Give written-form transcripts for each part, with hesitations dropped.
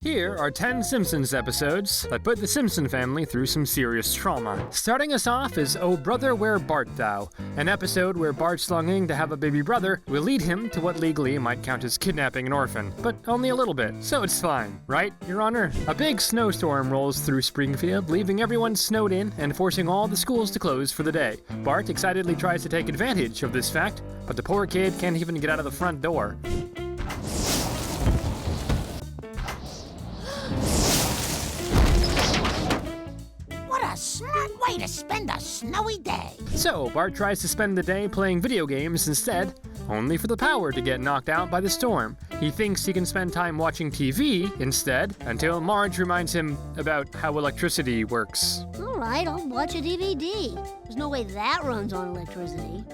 Here are 10 Simpsons episodes that put the Simpson family through some serious trauma. Starting us off is Oh Brother, Where Bart Thou? An episode where Bart's longing to have a baby brother will lead him to what legally might count as kidnapping an orphan, but only a little bit, so it's fine, right, Your Honor? A big snowstorm rolls through Springfield, leaving everyone snowed in and forcing all the schools to close for the day. Bart excitedly tries to take advantage of this fact, but the poor kid can't even get out of the front door. Smart way to spend a snowy day. So, Bart tries to spend the day playing video games instead, only for the power to get knocked out by the storm. He thinks he can spend time watching TV instead, until Marge reminds him about how electricity works. Alright, I'll watch a DVD. There's no way that runs on electricity.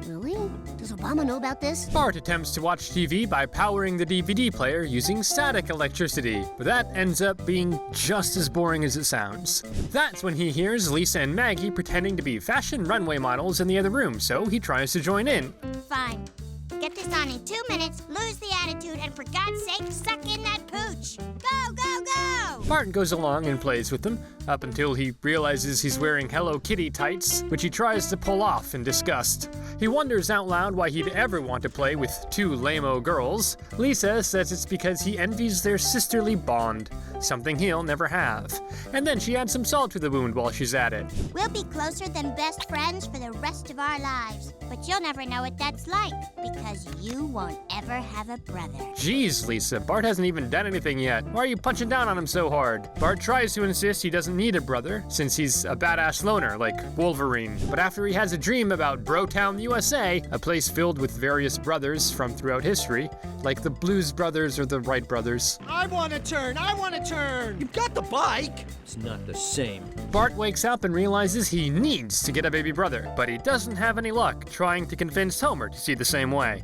Really? Does Obama know about this? Bart attempts to watch TV by powering the DVD player using static electricity, but that ends up being just as boring as it sounds. That's when he hears Lisa and Maggie pretending to be fashion runway models in the other room, so he tries to join in. Fine. Get this on in 2 minutes, lose the attitude, and for God's sake, suck in that pooch. Go, go, go! Bart goes along and plays with them, up until he realizes he's wearing Hello Kitty tights, which he tries to pull off in disgust. He wonders out loud why he'd ever want to play with two lame-o girls. Lisa says it's because he envies their sisterly bond, something he'll never have. And then she adds some salt to the wound while she's at it. We'll be closer than best friends for the rest of our lives, but you'll never know what that's like, because you won't ever have a brother. Jeez, Lisa, Bart hasn't even done anything yet. Why are you punching down on him so hard? Bart tries to insist he doesn't need a brother, since he's a badass loner like Wolverine. But after he has a dream about Brotown, USA, a place filled with various brothers from throughout history, like the Blues Brothers or the Wright Brothers. I want to turn! You've got the bike! It's not the same. Bart wakes up and realizes he needs to get a baby brother, but he doesn't have any luck trying to convince Homer to see the same way.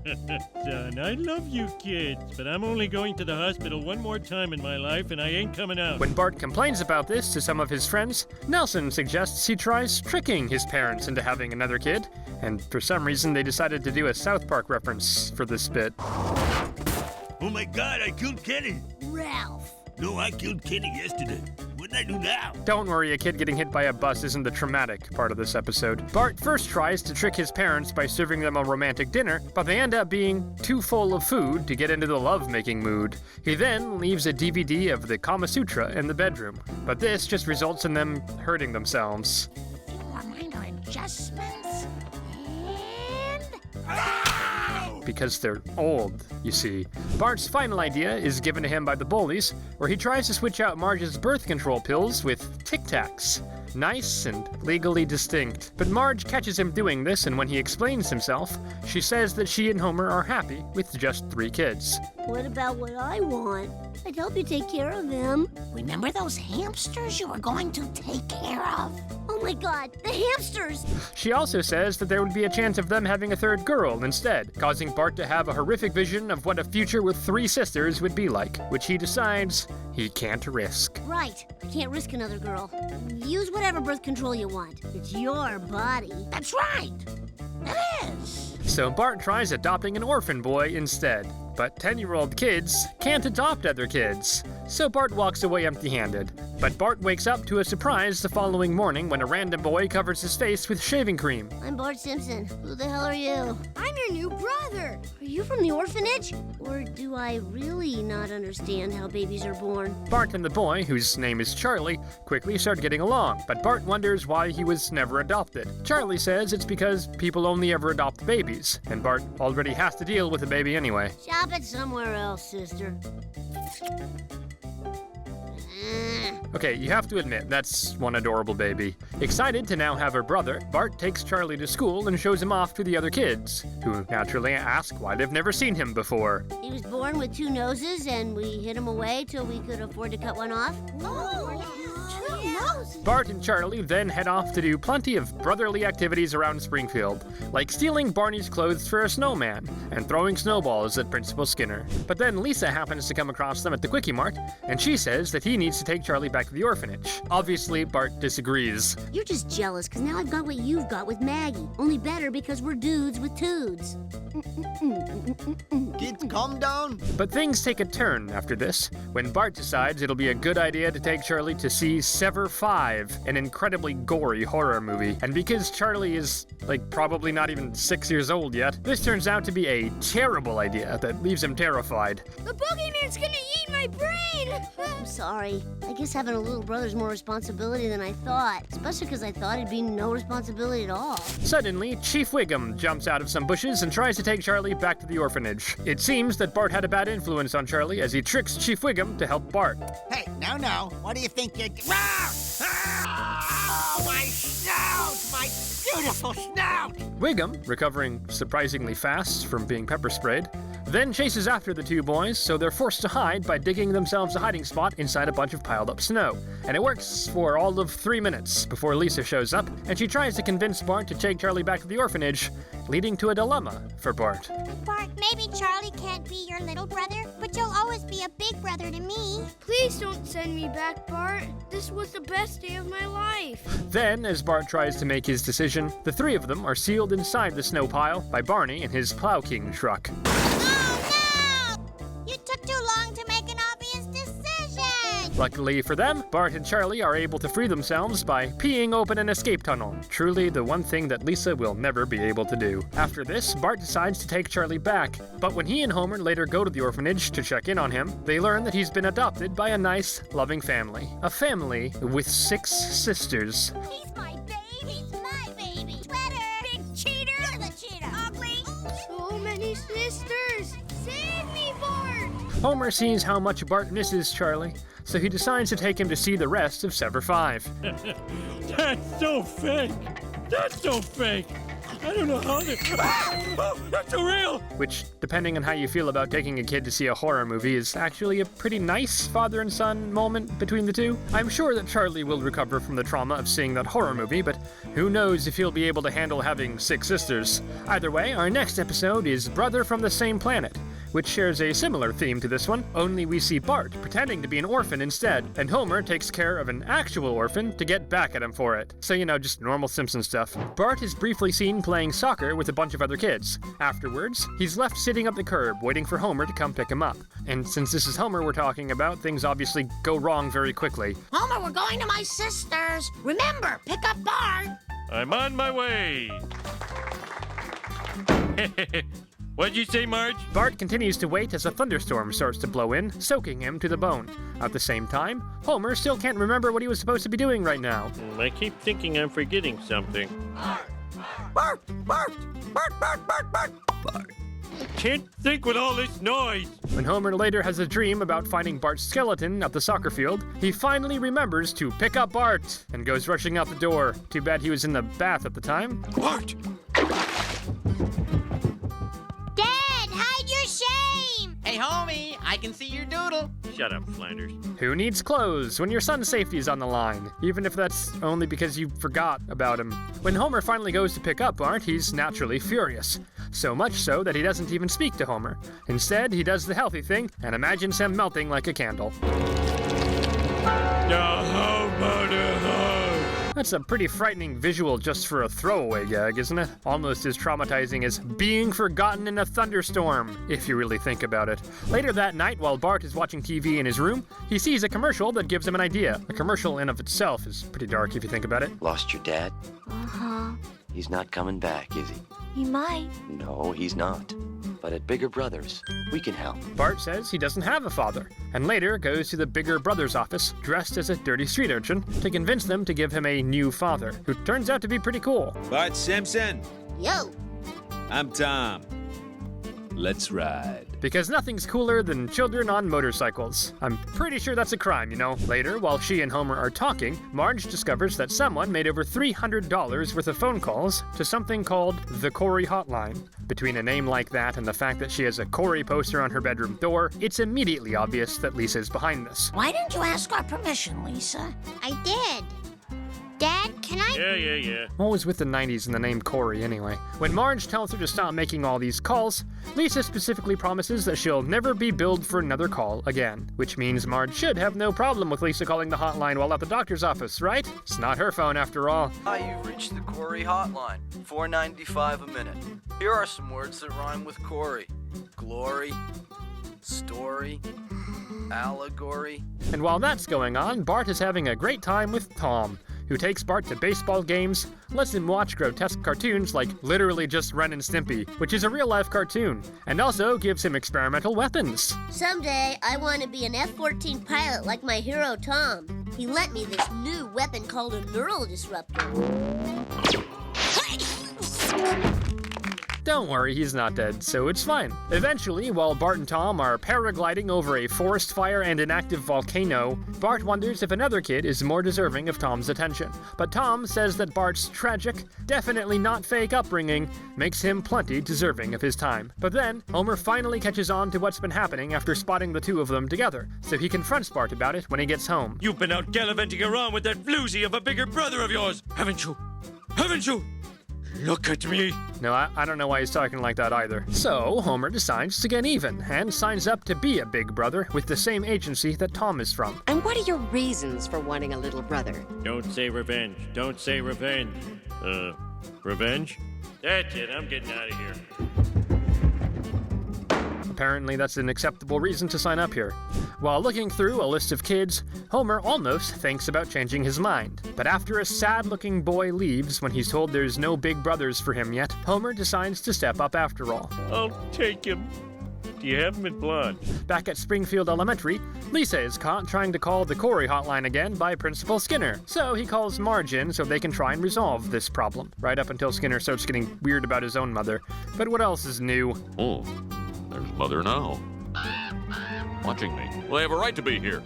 Son, I love you kids, but I'm only going to the hospital one more time in my life and I ain't coming out. When Bart complains about this to some of his friends, Nelson suggests he tries tricking his parents into having another kid, and for some reason they decided to do a South Park reference for this bit. Oh my God, I killed Kenny. Ralph. No, I killed Kenny yesterday. What did I do now? Don't worry, a kid getting hit by a bus isn't the traumatic part of this episode. Bart first tries to trick his parents by serving them a romantic dinner, but they end up being too full of food to get into the love-making mood. He then leaves a DVD of the Kama Sutra in the bedroom, but this just results in them hurting themselves. Do more minor adjustments, and... Because they're old, you see. Bart's final idea is given to him by the bullies, where he tries to switch out Marge's birth control pills with Tic Tacs. Nice and legally distinct. But Marge catches him doing this, and when he explains himself, she says that she and Homer are happy with just 3 kids. What about what I want? I'd help you take care of them. Remember those hamsters you were going to take care of? Oh my God, the hamsters! She also says that there would be a chance of them having a third girl instead, causing Bart to have a horrific vision of what a future with 3 sisters would be like, which he decides he can't risk. Right, I can't risk another girl. Use whatever birth control you want. It's your body. That's right! It is! So Bart tries adopting an orphan boy instead. But 10-year-old kids can't adopt other kids. So Bart walks away empty-handed. But Bart wakes up to a surprise the following morning when a random boy covers his face with shaving cream. I'm Bart Simpson. Who the hell are you? I'm your new brother. Are you from the orphanage? Or do I really not understand how babies are born? Bart and the boy, whose name is Charlie, quickly start getting along, but Bart wonders why he was never adopted. Charlie says it's because people only ever adopt babies, and Bart already has to deal with a baby anyway. Shop it somewhere else, sister. Okay, you have to admit, that's one adorable baby. Excited to now have her brother, Bart takes Charlie to school and shows him off to the other kids, who naturally ask why they've never seen him before. He was born with 2 noses, and we hid him away till we could afford to cut one off. Bart and Charlie then head off to do plenty of brotherly activities around Springfield, like stealing Barney's clothes for a snowman and throwing snowballs at Principal Skinner. But then Lisa happens to come across them at the Quickie Mart, and she says that he needs to take Charlie back to the orphanage. Obviously, Bart disagrees. You're just jealous because now I've got what you've got with Maggie. Only better because we're dudes with tudes. Kids, calm down. But things take a turn after this, when Bart decides it'll be a good idea to take Charlie to see Sever 5, an incredibly gory horror movie. And because Charlie is, probably not even 6 years old yet, this turns out to be a terrible idea that leaves him terrified. The boogeyman's gonna eat my brain! I'm sorry. I guess having a little brother's more responsibility than I thought, especially because I thought it'd be no responsibility at all. Suddenly, Chief Wiggum jumps out of some bushes and tries to take Charlie back to the orphanage. It seems that Bart had a bad influence on Charlie as he tricks Chief Wiggum to help Bart. Hey, no. What do you think you're... Oh, my snout! My beautiful snout! Wiggum, recovering surprisingly fast from being pepper sprayed, then chases after the two boys, so they're forced to hide by digging themselves a hiding spot inside a bunch of piled up snow. And it works for all of 3 minutes before Lisa shows up, and she tries to convince Bart to take Charlie back to the orphanage, leading to a dilemma for Bart. Bart, maybe Charlie can't be your little brother, but you'll always be a big brother to me. Please don't send me back, Bart. This was the best day of my life. Then, as Bart tries to make his decision, the three of them are sealed inside the snow pile by Barney in his Plow King truck. Oh, no! You took too long to make an obvious decision! Luckily for them, Bart and Charlie are able to free themselves by peeing open an escape tunnel. Truly the one thing that Lisa will never be able to do. After this, Bart decides to take Charlie back. But when he and Homer later go to the orphanage to check in on him, they learn that he's been adopted by a nice, loving family. A family with 6 sisters. He's my baby! He's my baby! Twitter! Big cheater! You're the cheater! Ugly! So many sisters! Save me, Bart! Homer sees how much Bart misses Charlie, so he decides to take him to see the rest of Sever 5. That's so fake! That's so fake! I don't know how they... Oh, that's so real! Which, depending on how you feel about taking a kid to see a horror movie, is actually a pretty nice father and son moment between the two. I'm sure that Charlie will recover from the trauma of seeing that horror movie, but who knows if he'll be able to handle having 6 sisters. Either way, our next episode is Brother from the Same Planet, which shares a similar theme to this one, only we see Bart pretending to be an orphan instead, and Homer takes care of an actual orphan to get back at him for it. So, just normal Simpsons stuff. Bart is briefly seen playing soccer with a bunch of other kids. Afterwards, he's left sitting up the curb waiting for Homer to come pick him up. And since this is Homer we're talking about, things obviously go wrong very quickly. Homer, we're going to my sister's. Remember, pick up Bart. I'm on my way! What'd you say, Marge? Bart continues to wait as a thunderstorm starts to blow in, soaking him to the bone. At the same time, Homer still can't remember what he was supposed to be doing right now. I keep thinking I'm forgetting something. Bart! Bart! Bart! Bart! Bart! Bart! Bart! Can't think with all this noise! When Homer later has a dream about finding Bart's skeleton at the soccer field, he finally remembers to pick up Bart and goes rushing out the door. Too bad he was in the bath at the time. Bart! Dad, hide your shame! Hey, homie, I can see your doodle. Shut up, Flanders. Who needs clothes when your son's safety is on the line? Even if that's only because you forgot about him. When Homer finally goes to pick up Bart, he's naturally furious. So much so that he doesn't even speak to Homer. Instead, he does the healthy thing and imagines him melting like a candle. That's a pretty frightening visual just for a throwaway gag, isn't it? Almost as traumatizing as being forgotten in a thunderstorm, if you really think about it. Later that night, while Bart is watching TV in his room, he sees a commercial that gives him an idea. The commercial in of itself is pretty dark if you think about it. Lost your dad? Uh-huh. He's not coming back, is he? He might. No, he's not. But at Bigger Brothers, we can help. Bart says he doesn't have a father, and later goes to the Bigger Brothers office dressed as a dirty street urchin to convince them to give him a new father, who turns out to be pretty cool. Bart Simpson. Yo. I'm Tom. Let's ride. Because nothing's cooler than children on motorcycles. I'm pretty sure that's a crime, you know. Later, while she and Homer are talking, Marge discovers that someone made over $300 worth of phone calls to something called the Corey Hotline. Between a name like that and the fact that she has a Corey poster on her bedroom door, it's immediately obvious that Lisa's behind this. Why didn't you ask our permission, Lisa? I did. Dad, can I? Yeah. Always with the 90s and the name Corey, anyway. When Marge tells her to stop making all these calls, Lisa specifically promises that she'll never be billed for another call again, which means Marge should have no problem with Lisa calling the hotline while at the doctor's office, right? It's not her phone after all. Hi, you've reached the Corey hotline. $4.95 a minute. Here are some words that rhyme with Corey. Glory, story, allegory. And while that's going on, Bart is having a great time with Tom, who takes Bart to baseball games, lets him watch grotesque cartoons like literally just Ren and Stimpy, which is a real-life cartoon, and also gives him experimental weapons. Someday, I want to be an F-14 pilot like my hero Tom. He lent me this new weapon called a neural disruptor. Don't worry, he's not dead, so it's fine. Eventually, while Bart and Tom are paragliding over a forest fire and an active volcano, Bart wonders if another kid is more deserving of Tom's attention. But Tom says that Bart's tragic, definitely not fake upbringing makes him plenty deserving of his time. But then, Homer finally catches on to what's been happening after spotting the two of them together, so he confronts Bart about it when he gets home. You've been out gallivanting around with that floozy of a bigger brother of yours, haven't you? Haven't you? Look at me. No, I don't know why he's talking like that either. So, Homer decides to get even and signs up to be a big brother with the same agency that Tom is from. And what are your reasons for wanting a little brother? Don't say revenge. Don't say revenge. Revenge? That's it. I'm getting out of here. Apparently, that's an acceptable reason to sign up here. While looking through a list of kids, Homer almost thinks about changing his mind. But after a sad-looking boy leaves when he's told there's no big brothers for him yet, Homer decides to step up after all. I'll take him. Do you have him in blonde? Back at Springfield Elementary, Lisa is caught trying to call the Corey hotline again by Principal Skinner. So he calls Marge in so they can try and resolve this problem, right up until Skinner starts getting weird about his own mother. But what else is new? Oh, there's Mother now. Watching me. Well, they have a right to be here.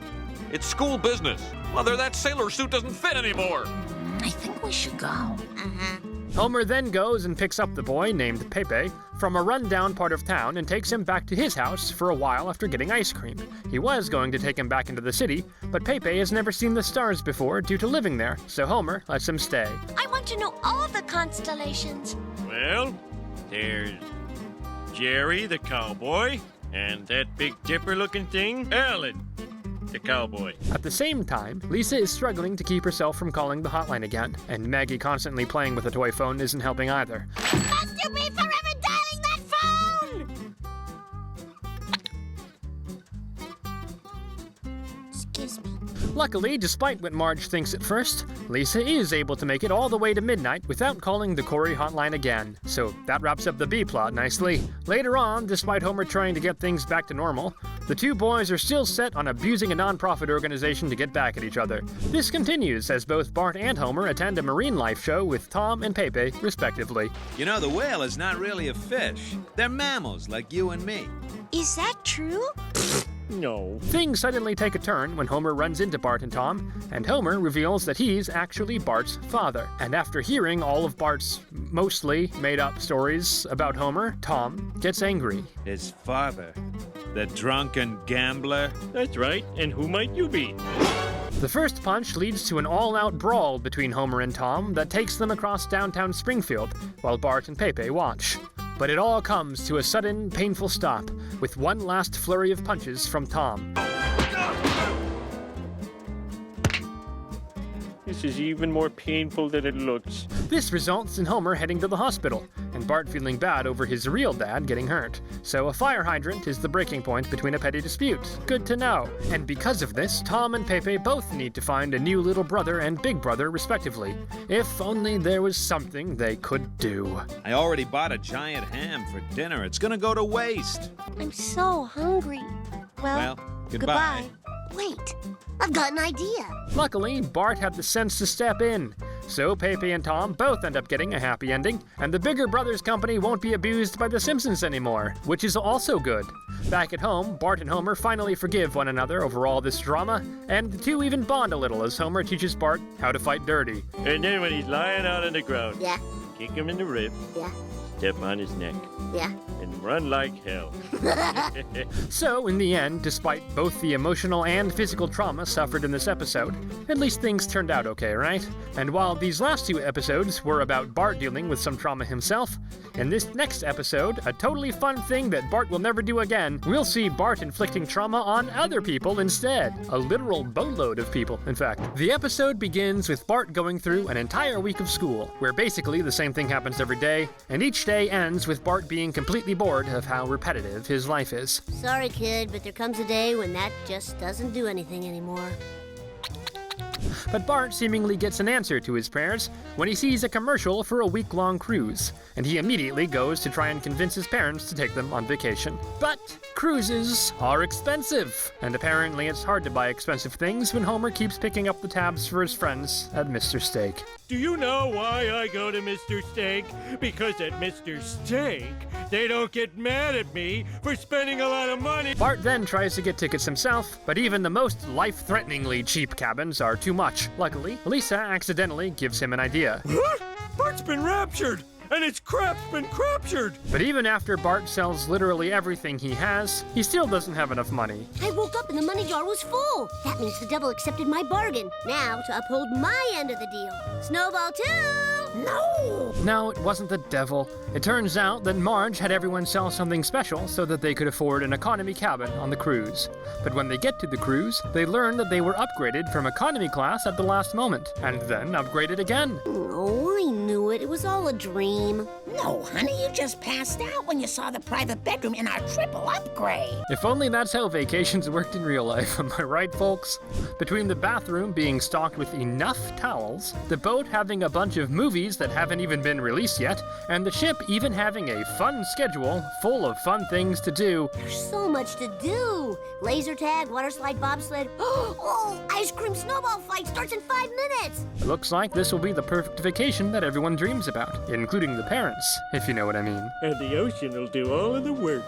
It's school business. Mother, that sailor suit doesn't fit anymore. I think we should go. Homer then goes and picks up the boy, named Pepe, from a rundown part of town and takes him back to his house for a while after getting ice cream. He was going to take him back into the city, but Pepe has never seen the stars before due to living there, so Homer lets him stay. I want to know all the constellations. Well, there's Jerry the cowboy, and that Big Dipper-looking thing, Alan the cowboy. At the same time, Lisa is struggling to keep herself from calling the hotline again, and Maggie constantly playing with a toy phone isn't helping either. Must you be forever dialing that phone? Excuse me. Luckily, despite what Marge thinks at first, Lisa is able to make it all the way to midnight without calling the Corey hotline again. So that wraps up the B-plot nicely. Later on, despite Homer trying to get things back to normal, the two boys are still set on abusing a non-profit organization to get back at each other. This continues as both Bart and Homer attend a marine life show with Tom and Pepe, respectively. You know, the whale is not really a fish. They're mammals like you and me. Is that true? No. Things suddenly take a turn when Homer runs into Bart and Tom, and Homer reveals that he's actually Bart's father. And after hearing all of Bart's mostly made-up stories about Homer, Tom gets angry. His father, the drunken gambler? That's right, and who might you be? The first punch leads to an all-out brawl between Homer and Tom that takes them across downtown Springfield, while Bart and Pepe watch. But it all comes to a sudden, painful stop, with one last flurry of punches from Tom. This is even more painful than it looks. This results in Homer heading to the hospital, and Bart feeling bad over his real dad getting hurt. So a fire hydrant is the breaking point between a petty dispute. Good to know. And because of this, Tom and Pepe both need to find a new little brother and big brother, respectively. If only there was something they could do. I already bought a giant ham for dinner. It's gonna go to waste. I'm so hungry. Well, goodbye. Wait, I've got an idea. Luckily, Bart had the sense to step in. So Pepe and Tom both end up getting a happy ending, and the bigger brothers company won't be abused by the Simpsons anymore, which is also good. Back at home, Bart and Homer finally forgive one another over all this drama, and the two even bond a little as Homer teaches Bart how to fight dirty. And then when he's lying out on the ground, Yeah, kick him in the rib, yeah, step on his neck, yeah. and and run like hell. So, in the end, despite both the emotional and physical trauma suffered in this episode, at least things turned out okay, right? And while these last two episodes were about Bart dealing with some trauma himself, in this next episode, a totally fun thing that Bart will never do again, we'll see Bart inflicting trauma on other people instead. A literal boatload of people, in fact. The episode begins with Bart going through an entire week of school, where basically the same thing happens every day, and each day ends with Bart being completely bored of how repetitive his life is. Sorry, kid, but there comes a day when that just doesn't do anything anymore. But Bart seemingly gets an answer to his prayers when he sees a commercial for a week-long cruise, and he immediately goes to try and convince his parents to take them on vacation. But cruises are expensive, and apparently it's hard to buy expensive things when Homer keeps picking up the tabs for his friends at Mr. Steak. Do you know why I go to Mr. Steak? Because at Mr. Steak, they don't get mad at me for spending a lot of money. Bart then tries to get tickets himself, but even the most life-threateningly cheap cabins are too much. Luckily, Lisa accidentally gives him an idea. What? Bart's been raptured! And his crap's been craptured! But even after Bart sells literally everything he has, he still doesn't have enough money. I woke up and the money jar was full. That means the devil accepted my bargain. Now, to uphold my end of the deal. Snowball 2! No! No, it wasn't the devil. It turns out that Marge had everyone sell something special so that they could afford an economy cabin on the cruise. But when they get to the cruise, they learn that they were upgraded from economy class at the last moment, and then upgraded again. Oh, I knew it. It was all a dream. No, honey, you just passed out when you saw the private bedroom in our triple upgrade. If only that's how vacations worked in real life, am I right, folks? Between the bathroom being stocked with enough towels, the boat having a bunch of movies that haven't even been released yet, and the ship even having a fun schedule full of fun things to do. There's so much to do. Laser tag, water slide, bobsled. Oh, ice cream snowball fight starts in 5 minutes. It looks like this will be the perfect vacation that everyone dreams about, including the parents, if you know what I mean. And the ocean will do all of the work.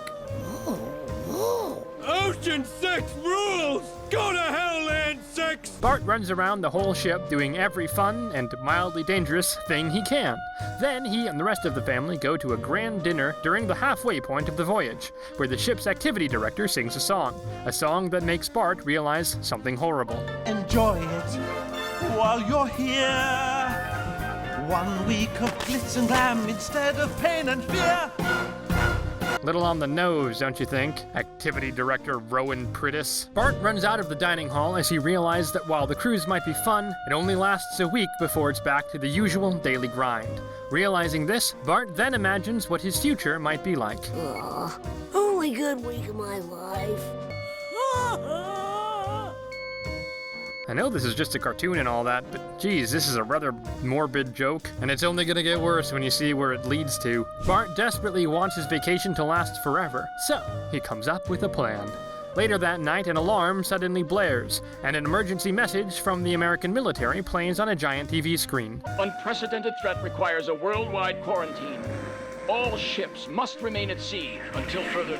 Ocean sex rules! Go to hell, land sex! Bart runs around the whole ship doing every fun and mildly dangerous thing he can. Then he and the rest of the family go to a grand dinner during the halfway point of the voyage, where the ship's activity director sings a song that makes Bart realize something horrible. Enjoy it while you're here. 1 week of glitz and glam instead of pain and fear. Little on the nose, don't you think? Activity director Rowan Prittis. Bart runs out of the dining hall as he realizes that while the cruise might be fun, it only lasts a week before it's back to the usual daily grind. Realizing this, Bart then imagines what his future might be like. Only good week of my life. I know this is just a cartoon and all that, but geez, this is a rather morbid joke, and it's only gonna get worse when you see where it leads to. Bart desperately wants his vacation to last forever, so he comes up with a plan. Later that night, an alarm suddenly blares, and an emergency message from the American military plays on a giant TV screen. Unprecedented threat requires a worldwide quarantine. All ships must remain at sea until further.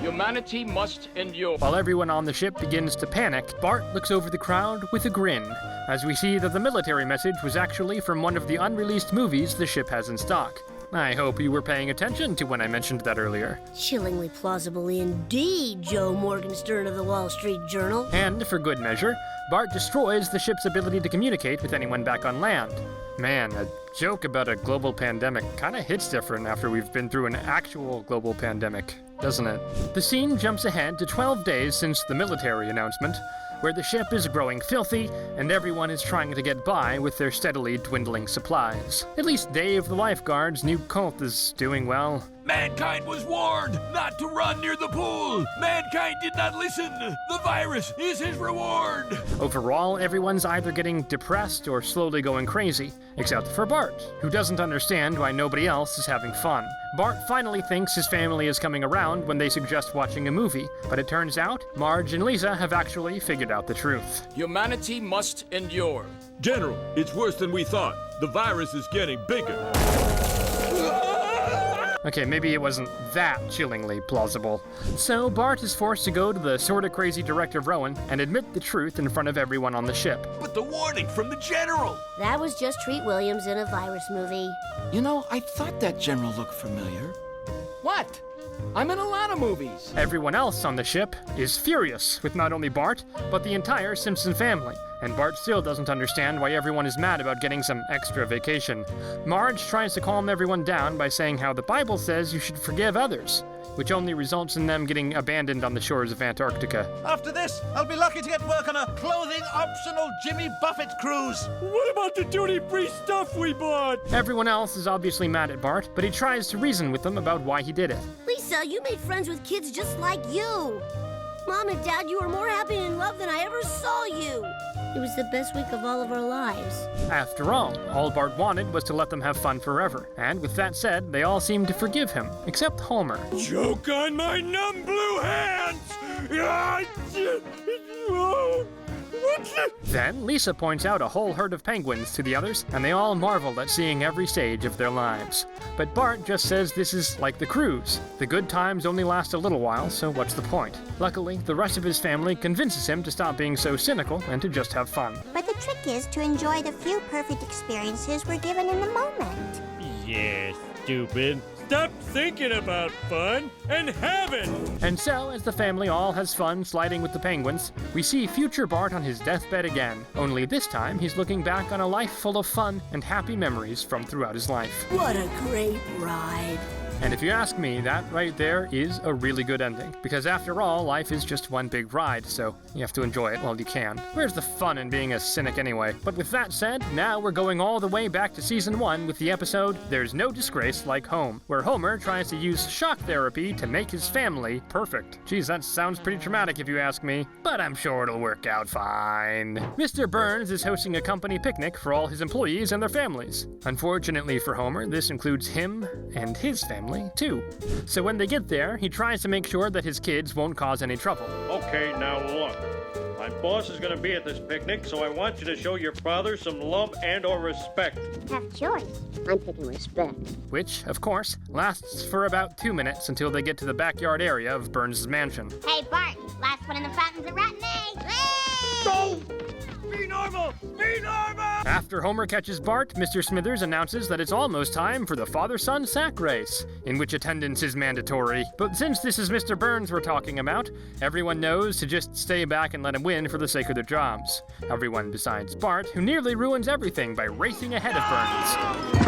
Humanity must endure. While everyone on the ship begins to panic, Bart looks over the crowd with a grin, as we see that the military message was actually from one of the unreleased movies the ship has in stock. I hope you were paying attention to when I mentioned that earlier. Chillingly plausible indeed, Joe Morgenstern of the Wall Street Journal. And for good measure, Bart destroys the ship's ability to communicate with anyone back on land. Man, a joke about a global pandemic kinda hits different after we've been through an actual global pandemic, doesn't it? The scene jumps ahead to 12 days since the military announcement, where the ship is growing filthy and everyone is trying to get by with their steadily dwindling supplies. At least Dave the lifeguard's new cult is doing well. Mankind was warned not to run near the pool. Mankind did not listen. The virus is his reward. Overall, everyone's either getting depressed or slowly going crazy, except for Bart, who doesn't understand why nobody else is having fun. Bart finally thinks his family is coming around when they suggest watching a movie, but it turns out Marge and Lisa have actually figured out the truth. Humanity must endure. General, it's worse than we thought. The virus is getting bigger. Okay, maybe it wasn't that chillingly plausible. So Bart is forced to go to the sorta crazy director Rowan and admit the truth in front of everyone on the ship. But the warning from the general! That was just Treat Williams in a virus movie. You know, I thought that general looked familiar. What? I'm in a lot of movies. Everyone else on the ship is furious with not only Bart, but the entire Simpson family. And Bart still doesn't understand why everyone is mad about getting some extra vacation. Marge tries to calm everyone down by saying how the Bible says you should forgive others, which only results in them getting abandoned on the shores of Antarctica. After this, I'll be lucky to get work on a clothing-optional Jimmy Buffett cruise. What about the duty-free stuff we bought? Everyone else is obviously mad at Bart, but he tries to reason with them about why he did it. Lisa, you made friends with kids just like you. Mom and Dad, you were more happy and in love than I ever saw you. It was the best week of all of our lives. After all Bart wanted was to let them have fun forever. And with that said, they all seem to forgive him, except Homer. Joke on my numb blue hands! Then Lisa points out a whole herd of penguins to the others, and they all marvel at seeing every stage of their lives. But Bart just says this is like the cruise. The good times only last a little while, so what's the point? Luckily, the rest of his family convinces him to stop being so cynical and to just have fun. But the trick is to enjoy the few perfect experiences we're given in the moment. Yeah, stupid. Stop thinking about fun and heaven! And so, as the family all has fun sliding with the penguins, we see future Bart on his deathbed again. Only this time, he's looking back on a life full of fun and happy memories from throughout his life. What a great ride. And if you ask me, that right there is a really good ending. Because after all, life is just one big ride, so you have to enjoy it while you can. Where's the fun in being a cynic anyway? But with that said, now we're going all the way back to season 1 with the episode There's No Disgrace Like Home, where Homer tries to use shock therapy to make his family perfect. Geez, that sounds pretty traumatic if you ask me, but I'm sure it'll work out fine. Mr. Burns is hosting a company picnic for all his employees and their families. Unfortunately for Homer, this includes him and his family too. So when they get there, he tries to make sure that his kids won't cause any trouble. Okay, now look. My boss is gonna be at this picnic, so I want you to show your father some love and or respect. Have choice. I'm picking respect. Which, of course, lasts for about 2 minutes until they get to the backyard area of Burns' mansion. Hey, Bart, last one in the fountain's a rotten egg. No! Be normal! Be normal! After Homer catches Bart, Mr. Smithers announces that it's almost time for the father-son sack race, in which attendance is mandatory. But since this is Mr. Burns we're talking about, everyone knows to just stay back and let him win for the sake of their jobs. Everyone besides Bart, who nearly ruins everything by racing ahead of Burns.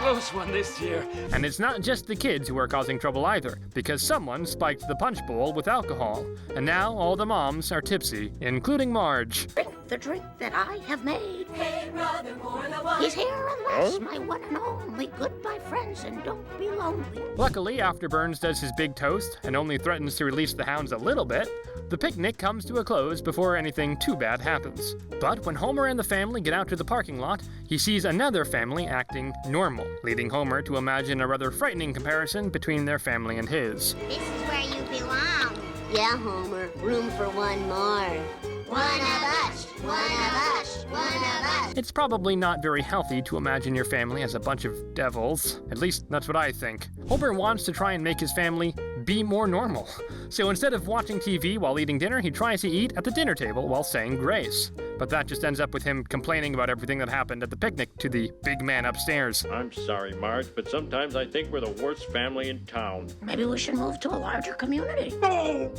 Close one this year. And it's not just the kids who are causing trouble either, because someone spiked the punch bowl with alcohol, and now all the moms are tipsy, including Marge. Drink the drink that I have made. Hey, brother, more than one. He's here unless my one and only. Goodbye, friends, and don't be lonely. Luckily, after Burns does his big toast and only threatens to release the hounds a little bit, the picnic comes to a close before anything too bad happens. But when Homer and the family get out to the parking lot, he sees another family acting normal, leading Homer to imagine a rather frightening comparison between their family and his. This is where you belong. Yeah, Homer. Room for one more. One of us. One of us. One of us. It's probably not very healthy to imagine your family as a bunch of devils. At least, that's what I think. Homer wants to try and make his family be more normal. So instead of watching TV while eating dinner, he tries to eat at the dinner table while saying grace. But that just ends up with him complaining about everything that happened at the picnic to the big man upstairs. I'm sorry, Marge, but sometimes I think we're the worst family in town. Maybe we should move to a larger community.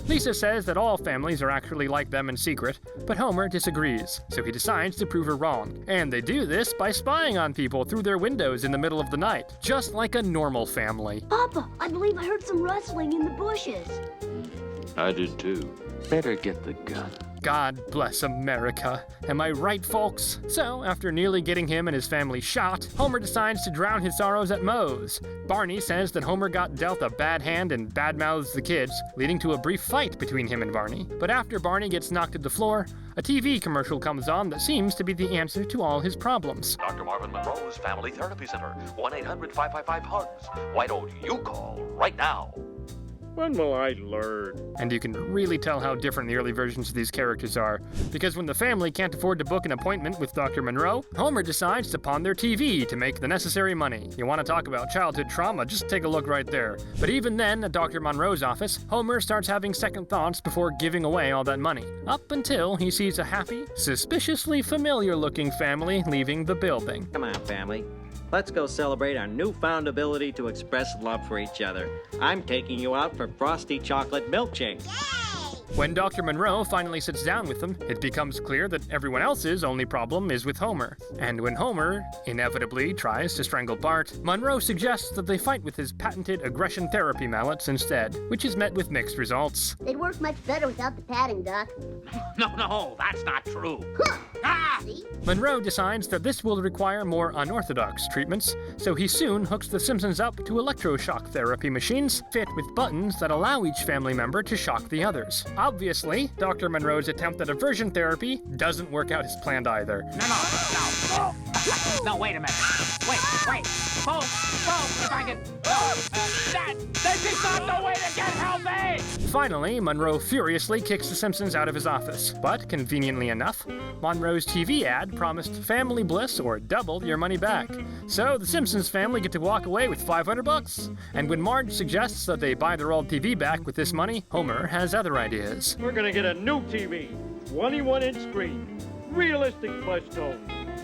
Lisa says that all families are actually like them in secret, but Homer disagrees, so he decides to prove her wrong. And they do this by spying on people through their windows in the middle of the night, just like a normal family. Papa, I believe I heard some rustling in the bushes. I did too. Better get the gun. God bless America. Am I right, folks? So, after nearly getting him and his family shot, Homer decides to drown his sorrows at Moe's. Barney says that Homer got dealt a bad hand and badmouths the kids, leading to a brief fight between him and Barney. But after Barney gets knocked to the floor, a TV commercial comes on that seems to be the answer to all his problems. Dr. Marvin Monroe's Family Therapy Center, 1-800-555-HUGS. Why don't you call right now? When will I learn? And you can really tell how different the early versions of these characters are, because when the family can't afford to book an appointment with Dr. Monroe, Homer decides to pawn their TV to make the necessary money. You want to talk about childhood trauma, just take a look right there. But even then, at Dr. Monroe's office, Homer starts having second thoughts before giving away all that money, up until he sees a happy, suspiciously familiar-looking family leaving the building. Come on, family. let's go celebrate our newfound ability to express love for each other. I'm taking you out for frosty chocolate milkshake. When Dr. Monroe finally sits down with them, it becomes clear that everyone else's only problem is with Homer. And when Homer inevitably tries to strangle Bart, Monroe suggests that they fight with his patented aggression therapy mallets instead, which is met with mixed results. They'd work much better without the padding, Doc. No, that's not true. See? Monroe decides that this will require more unorthodox treatments, so he soon hooks the Simpsons up to electroshock therapy machines fit with buttons that allow each family member to shock the others. Obviously, Dr. Monroe's attempt at aversion therapy doesn't work out as planned either. No, wait a minute. Wait. Folks, if I can... This is not the way to get healthy! Finally, Monroe furiously kicks the Simpsons out of his office. But, conveniently enough, Monroe's TV ad promised family bliss or double your money back. So the Simpsons family get to walk away with $500. And when Marge suggests that they buy their old TV back with this money, Homer has other ideas. We're gonna get a new TV, 21-inch screen, realistic flesh tone,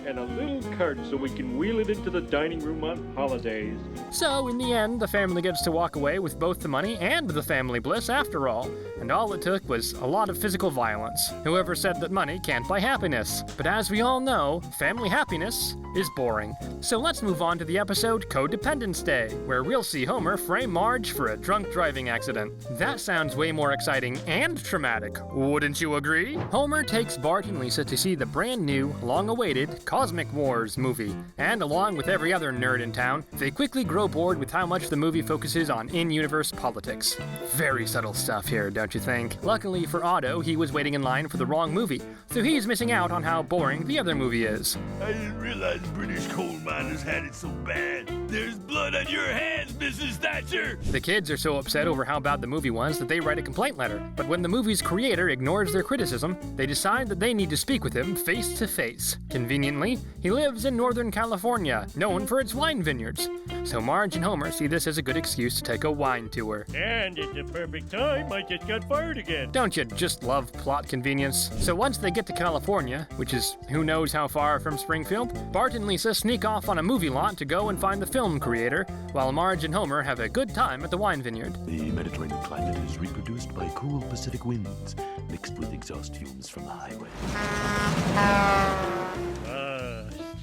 and a little cart so we can wheel it into the dining room on holidays. So, in the end, the family gets to walk away with both the money and the family bliss after all. And all it took was a lot of physical violence. Whoever said that money can't buy happiness? But as we all know, family happiness is boring. So let's move on to the episode Codependence Day, where we'll see Homer frame Marge for a drunk driving accident. That sounds way more exciting and traumatic, wouldn't you agree? Homer takes Bart and Lisa to see the brand new, long-awaited Cosmic Wars movie, and along with every other nerd in town, they quickly grow bored with how much the movie focuses on in-universe politics. Very subtle stuff here, don't you think? Luckily for Otto, he was waiting in line for the wrong movie, so he's missing out on how boring the other movie is. I didn't realize British coal miners had it so bad. There's blood on your hands, Mrs. Thatcher! The kids are so upset over how bad the movie was that they write a complaint letter. But when the movie's creator ignores their criticism, they decide that they need to speak with him face to face. Conveniently, he lives in Northern California, known for its wine vineyards. So Marge and Homer see this as a good excuse to take a wine tour. And at the perfect time, I just got fired again. Don't you just love plot convenience? So once they get to California, which is who knows how far from Springfield, Bart and Lisa sneak off on a movie lot to go and find the film creator, while Marge and Homer have a good time at the wine vineyard. The Mediterranean climate is reproduced by cool Pacific winds, mixed with exhaust fumes from the highway.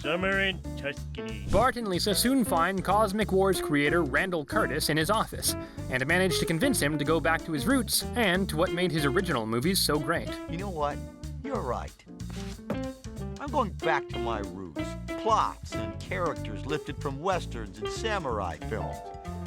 Summer in Tuscany. Bart and Lisa soon find Cosmic Wars creator Randall Curtis in his office, and manage to convince him to go back to his roots and to what made his original movies so great. You know what? You're right. I'm going back to my roots. Plots and characters lifted from westerns and samurai films.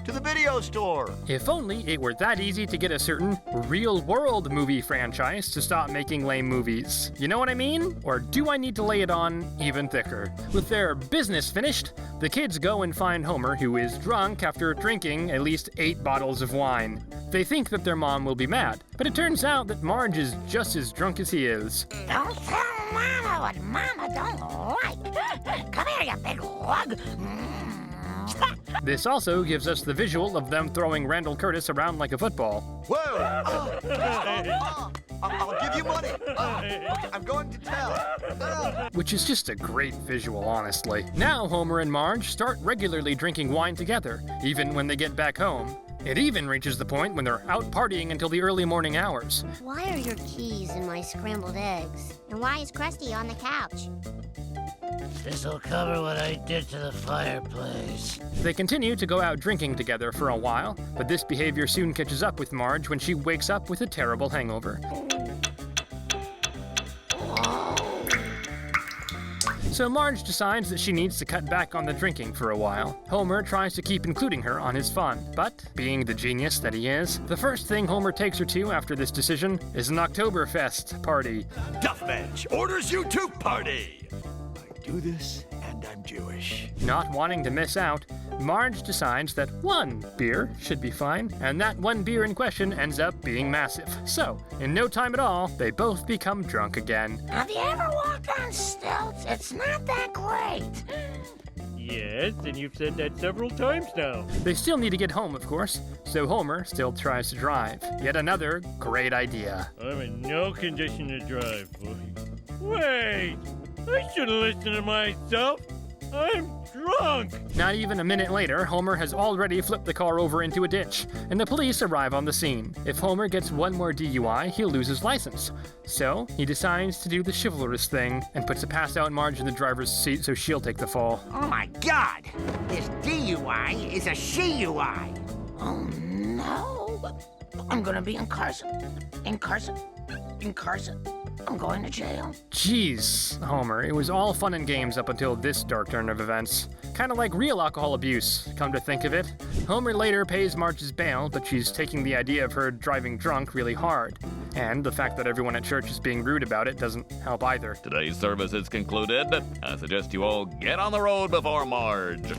To the video store! If only it were that easy to get a certain real-world movie franchise to stop making lame movies. You know what I mean? Or do I need to lay it on even thicker? With their business finished, the kids go and find Homer, who is drunk after drinking at least 8 bottles of wine. They think that their mom will be mad, but it turns out that Marge is just as drunk as he is. Don't tell Mama what Mama don't like. Come here, you big lug. This also gives us the visual of them throwing Randall Curtis around like a football. Whoa! I'll give you money. Okay, I'm going to tell. Which is just a great visual, honestly. Now Homer and Marge start regularly drinking wine together, even when they get back home. It even reaches the point when they're out partying until the early morning hours. Why are your keys in my scrambled eggs? And why is Krusty on the couch? This'll cover what I did to the fireplace. They continue to go out drinking together for a while, but this behavior soon catches up with Marge when she wakes up with a terrible hangover. So Marge decides that she needs to cut back on the drinking for a while. Homer tries to keep including her on his fun, but being the genius that he is, the first thing Homer takes her to after this decision is an Oktoberfest party. Duffbench orders you to party! Do this, and I'm Jewish. Not wanting to miss out, Marge decides that 1 beer should be fine, and that 1 beer in question ends up being massive. So, in no time at all, they both become drunk again. Have you ever walked on stilts? It's not that great. Yes, and you've said that several times now. They still need to get home, of course, so Homer still tries to drive. Yet another great idea. I'm in no condition to drive, boy. Wait! I shouldn't listen to myself. I'm drunk! Not even a minute later, Homer has already flipped the car over into a ditch, and the police arrive on the scene. If Homer gets one more DUI, he'll lose his license. So, he decides to do the chivalrous thing and puts a passed-out Marge in the driver's seat so she'll take the fall. Oh my God! This DUI is a she-UI! Oh no! I'm gonna be incarcerated. I'm going to jail. Jeez, Homer, it was all fun and games up until this dark turn of events. Kind of like real alcohol abuse, come to think of it. Homer later pays Marge's bail, but she's taking the idea of her driving drunk really hard. And the fact that everyone at church is being rude about it doesn't help either. Today's service is concluded. I suggest you all get on the road before Marge.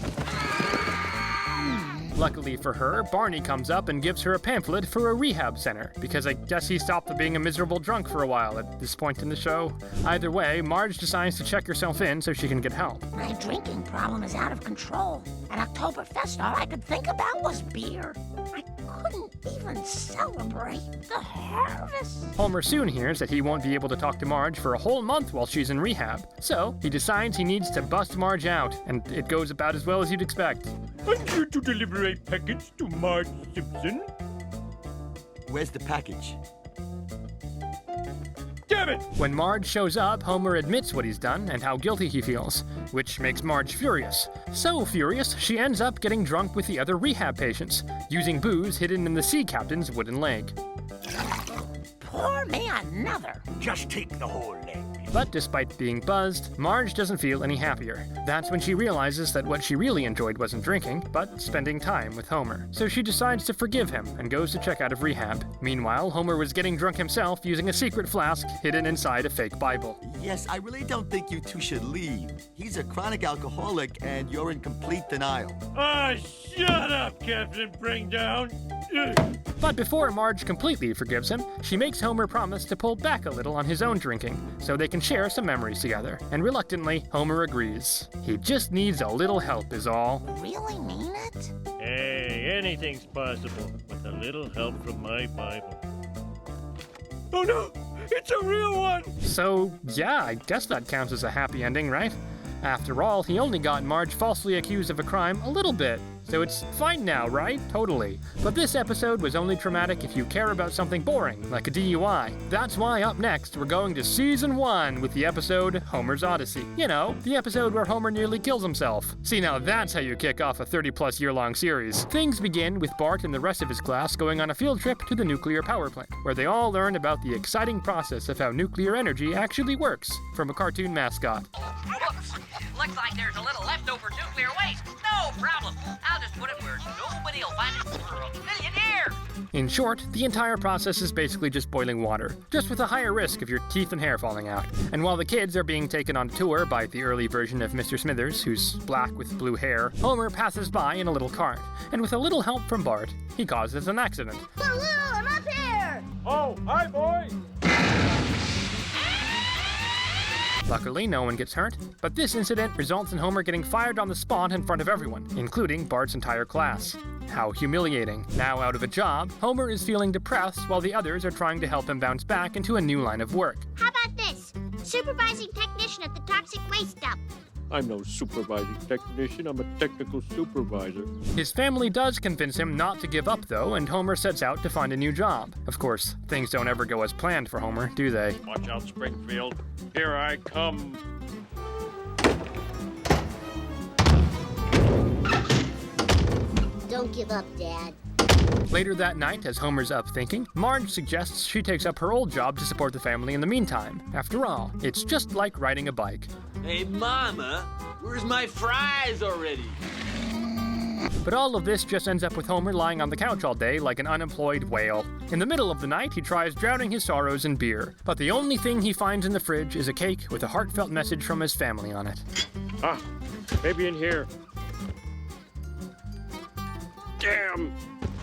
Luckily for her, Barney comes up and gives her a pamphlet for a rehab center, because I guess he stopped being a miserable drunk for a while at this point in the show. Either way, Marge decides to check herself in so she can get help. My drinking problem is out of control. At Oktoberfest, all I could think about was beer. I couldn't even celebrate the harvest. Homer soon hears that he won't be able to talk to Marge for a whole month while she's in rehab, so he decides he needs to bust Marge out, and it goes about as well as you'd expect. I'm here to deliver a package to Marge Simpson. Where's the package? Damn it! When Marge shows up, Homer admits what he's done and how guilty he feels, which makes Marge furious. So furious, she ends up getting drunk with the other rehab patients, using booze hidden in the sea captain's wooden leg. Pour me another. Just take the whole leg. But despite being buzzed, Marge doesn't feel any happier. That's when she realizes that what she really enjoyed wasn't drinking, but spending time with Homer. So she decides to forgive him and goes to check out of rehab. Meanwhile, Homer was getting drunk himself using a secret flask hidden inside a fake Bible. Yes, I really don't think you two should leave. He's a chronic alcoholic and you're in complete denial. Ah, shut up, Captain Bringdown! But before Marge completely forgives him, she makes Homer promise to pull back a little on his own drinking, so they can share some memories together. And reluctantly, Homer agrees. He just needs a little help is all. Really mean it? Hey, anything's possible with a little help from my Bible. Oh no! It's a real one! So, yeah, I guess that counts as a happy ending, right? After all, he only got Marge falsely accused of a crime a little bit. So it's fine now, right? Totally. But this episode was only traumatic if you care about something boring, like a DUI. That's why up next, we're going to Season 1 with the episode Homer's Odyssey. You know, the episode where Homer nearly kills himself. See, now that's how you kick off a 30-plus year-long series. Things begin with Bart and the rest of his class going on a field trip to the nuclear power plant, where they all learn about the exciting process of how nuclear energy actually works from a cartoon mascot. Looks like there's a little leftover nuclear waste. No problem. I'll just put it where nobody will find it for a million years. In short, the entire process is basically just boiling water, just with a higher risk of your teeth and hair falling out. And while the kids are being taken on tour by the early version of Mr. Smithers, who's black with blue hair, Homer passes by in a little cart, and with a little help from Bart, he causes an accident. Hello, I'm up here! Oh, hi, boy! Luckily, no one gets hurt, but this incident results in Homer getting fired on the spot in front of everyone, including Bart's entire class. How humiliating. Now out of a job, Homer is feeling depressed while the others are trying to help him bounce back into a new line of work. How about this? Supervising technician at the toxic waste dump. I'm no supervising technician, I'm a technical supervisor. His family does convince him not to give up, though, and Homer sets out to find a new job. Of course, things don't ever go as planned for Homer, do they? Watch out, Springfield. Here I come. Don't give up, Dad. Later that night, as Homer's up thinking, Marge suggests she takes up her old job to support the family in the meantime. After all, it's just like riding a bike. Hey, Mama, where's my fries already? But all of this just ends up with Homer lying on the couch all day like an unemployed whale. In the middle of the night, he tries drowning his sorrows in beer. But the only thing he finds in the fridge is a cake with a heartfelt message from his family on it. Ah, maybe in here. Damn!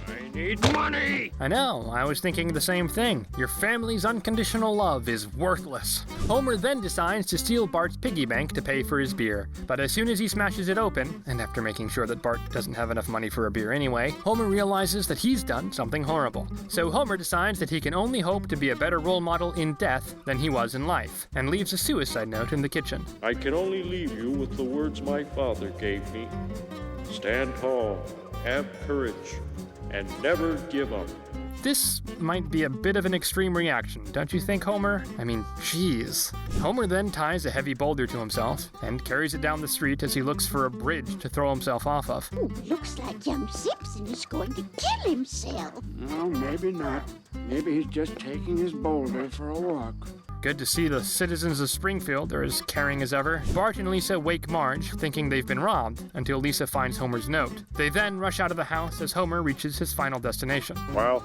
I need money! I know, I was thinking the same thing. Your family's unconditional love is worthless. Homer then decides to steal Bart's piggy bank to pay for his beer. But as soon as he smashes it open, and after making sure that Bart doesn't have enough money for a beer anyway, Homer realizes that he's done something horrible. So Homer decides that he can only hope to be a better role model in death than he was in life, and leaves a suicide note in the kitchen. I can only leave you with the words my father gave me. Stand tall, have courage, and never give up. This might be a bit of an extreme reaction, don't you think, Homer? I mean, jeez. Homer then ties a heavy boulder to himself and carries it down the street as he looks for a bridge to throw himself off of. Ooh, looks like young Simpson is going to kill himself. No, maybe not. Maybe he's just taking his boulder for a walk. Good to see the citizens of Springfield are as caring as ever. Bart and Lisa wake Marge, thinking they've been robbed, until Lisa finds Homer's note. They then rush out of the house as Homer reaches his final destination. Well,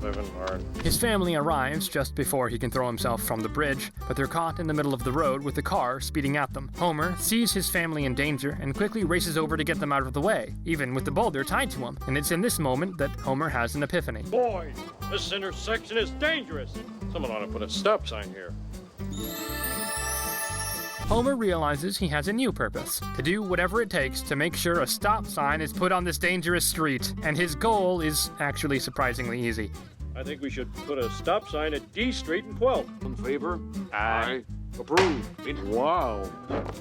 living hard. His family arrives just before he can throw himself from the bridge, but they're caught in the middle of the road with the car speeding at them. Homer sees his family in danger and quickly races over to get them out of the way, even with the boulder tied to him. And it's in this moment that Homer has an epiphany. Boy, this intersection is dangerous. Someone ought to put a stop sign here. Homer realizes he has a new purpose, to do whatever it takes to make sure a stop sign is put on this dangerous street, and his goal is actually surprisingly easy. I think we should put a stop sign at D Street and 12th. In favor? Aye. Approved. Wow.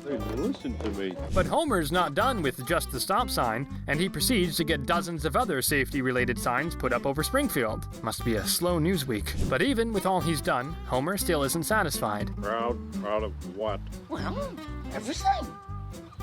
They listen to me. But Homer's not done with just the stop sign, and he proceeds to get dozens of other safety-related signs put up over Springfield. Must be a slow news week. But even with all he's done, Homer still isn't satisfied. Proud of what? Well, everything.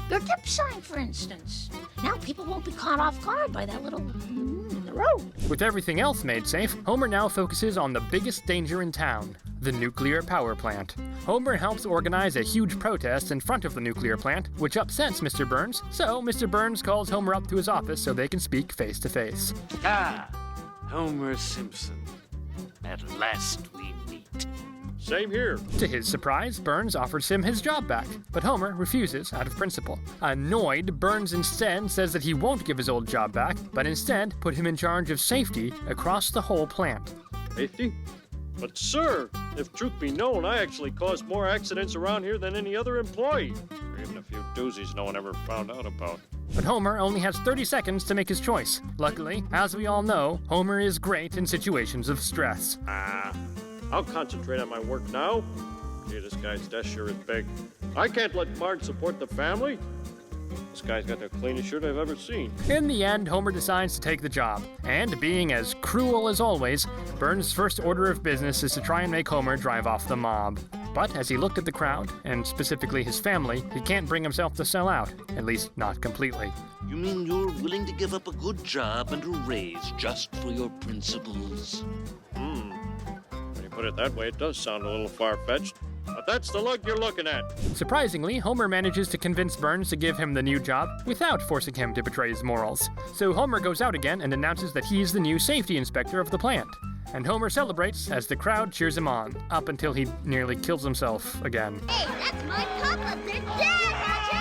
Your dip sign, for instance. Now people won't be caught off guard by that little in the road. With everything else made safe, Homer now focuses on the biggest danger in town, the nuclear power plant. Homer helps organize a huge protest in front of the nuclear plant, which upsets Mr. Burns, so Mr. Burns calls Homer up to his office so they can speak face to face. Ah, Homer Simpson. At last we meet. Same here. To his surprise, Burns offers him his job back, but Homer refuses out of principle. Annoyed, Burns instead says that he won't give his old job back, but instead put him in charge of safety across the whole plant. Safety? But sir, if truth be known, I actually caused more accidents around here than any other employee. Or even a few doozies no one ever found out about. But Homer only has 30 seconds to make his choice. Luckily, as we all know, Homer is great in situations of stress. I'll concentrate on my work now. Gee, this guy's desk sure is big. I can't let Marge support the family. This guy's got the cleanest shirt I've ever seen. In the end, Homer decides to take the job. And being as cruel as always, Burns' first order of business is to try and make Homer drive off the mob. But as he looked at the crowd, and specifically his family, he can't bring himself to sell out. At least, not completely. You mean you're willing to give up a good job and a raise just for your principles? When you put it that way, it does sound a little far-fetched. But that's the look you're looking at. Surprisingly, Homer manages to convince Burns to give him the new job without forcing him to betray his morals. So Homer goes out again and announces that he's the new safety inspector of the plant. And Homer celebrates as the crowd cheers him on, up until he nearly kills himself again. Hey, that's my papa. They're dead, Roger!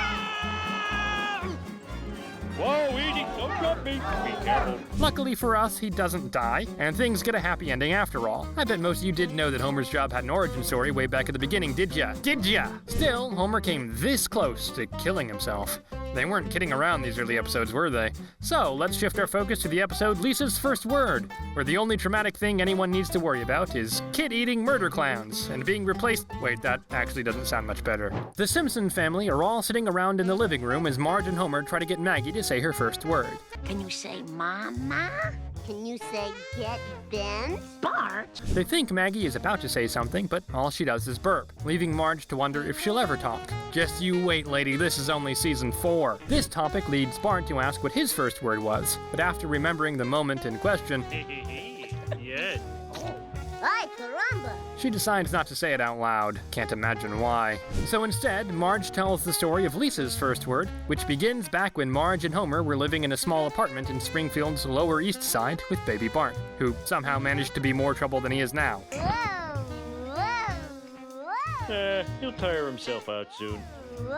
Whoa, easy, don't jump me. Be careful. Luckily for us, he doesn't die, and things get a happy ending after all. I bet most of you didn't know that Homer's job had an origin story way back at the beginning, did ya? Did ya? Still, Homer came this close to killing himself. They weren't kidding around these early episodes, were they? So, let's shift our focus to the episode Lisa's First Word, where the only traumatic thing anyone needs to worry about is kid-eating murder clowns, and being replaced— wait, that actually doesn't sound much better. The Simpson family are all sitting around in the living room as Marge and Homer try to get Maggie to say her first word. Can you say mama? Can you say get bent? Bart? They think Maggie is about to say something, but all she does is burp, leaving Marge to wonder if she'll ever talk. Just you wait, lady, this is only season 4. This topic leads Bart to ask what his first word was, but after remembering the moment in question, Yes. Ay, caramba! she decides not to say it out loud. Can't imagine why. So instead, Marge tells the story of Lisa's first word, which begins back when Marge and Homer were living in a small apartment in Springfield's Lower East Side with baby Bart, who somehow managed to be more trouble than he is now. Whoa! Whoa! Whoa! He'll tire himself out soon. Whoa!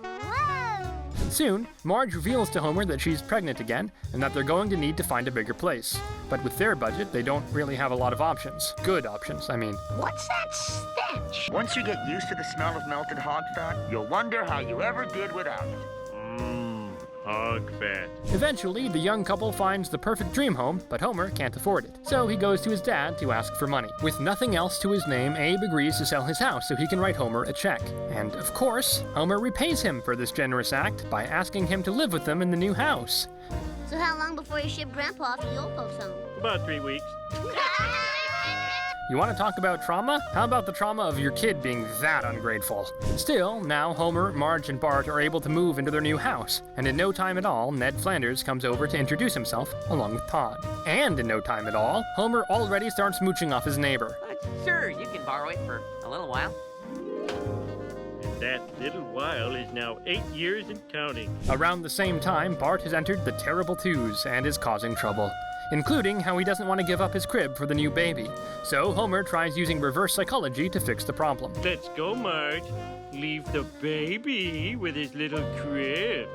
Whoa! Soon, Marge reveals to Homer that she's pregnant again and that they're going to need to find a bigger place. But with their budget, they don't really have a lot of options. Good options, I mean. What's that stench? Once you get used to the smell of melted hog fat, you'll wonder how you ever did without it. Hog fat. Eventually, the young couple finds the perfect dream home, but Homer can't afford it. So he goes to his dad to ask for money. With nothing else to his name, Abe agrees to sell his house so he can write Homer a check. And of course, Homer repays him for this generous act by asking him to live with them in the new house. So how long before you ship Grandpa off to the old folks' home? About 3 weeks. You want to talk about trauma? How about the trauma of your kid being that ungrateful? Still, now Homer, Marge, and Bart are able to move into their new house. And in no time at all, Ned Flanders comes over to introduce himself, along with Todd. And in no time at all, Homer already starts mooching off his neighbor. Sure, you can borrow it for a little while. And that little while is now 8 years and counting. Around the same time, Bart has entered the terrible twos and is causing trouble, including how he doesn't want to give up his crib for the new baby. So Homer tries using reverse psychology to fix the problem. Let's go, Marge. Leave the baby with his little crib.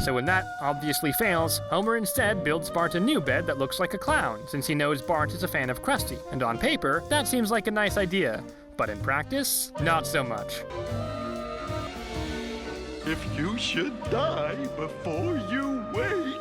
So when that obviously fails, Homer instead builds Bart a new bed that looks like a clown, since he knows Bart is a fan of Krusty. And on paper, that seems like a nice idea. But in practice, not so much. If you should die before you wake.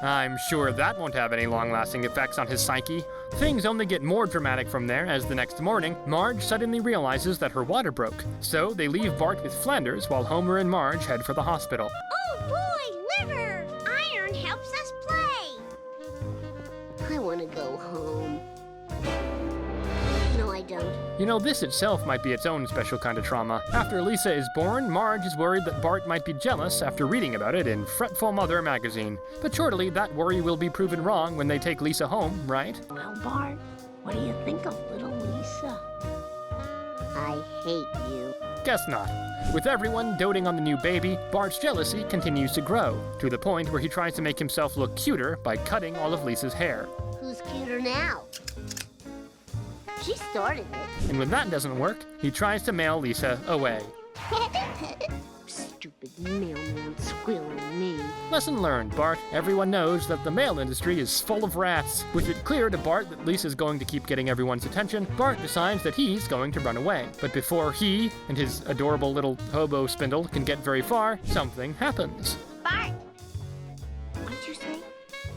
I'm sure that won't have any long-lasting effects on his psyche. Things only get more dramatic from there as the next morning, Marge suddenly realizes that her water broke. So they leave Bart with Flanders while Homer and Marge head for the hospital. Oh boy, liver! Iron helps us play. I want to go home. No, I don't. You know, this itself might be its own special kind of trauma. After Lisa is born, Marge is worried that Bart might be jealous after reading about it in Fretful Mother magazine. But surely that worry will be proven wrong when they take Lisa home, right? Well, Bart, what do you think of little Lisa? I hate you. Guess not. With everyone doting on the new baby, Bart's jealousy continues to grow, to the point where he tries to make himself look cuter by cutting all of Lisa's hair. Who's cuter now? She started it. And when that doesn't work, he tries to mail Lisa away. Stupid mailman squealing me. Lesson learned, Bart. Everyone knows that the mail industry is full of rats. With it clear to Bart that Lisa's going to keep getting everyone's attention, Bart decides that he's going to run away. But before he and his adorable little hobo spindle can get very far, something happens. Bart! What did you say?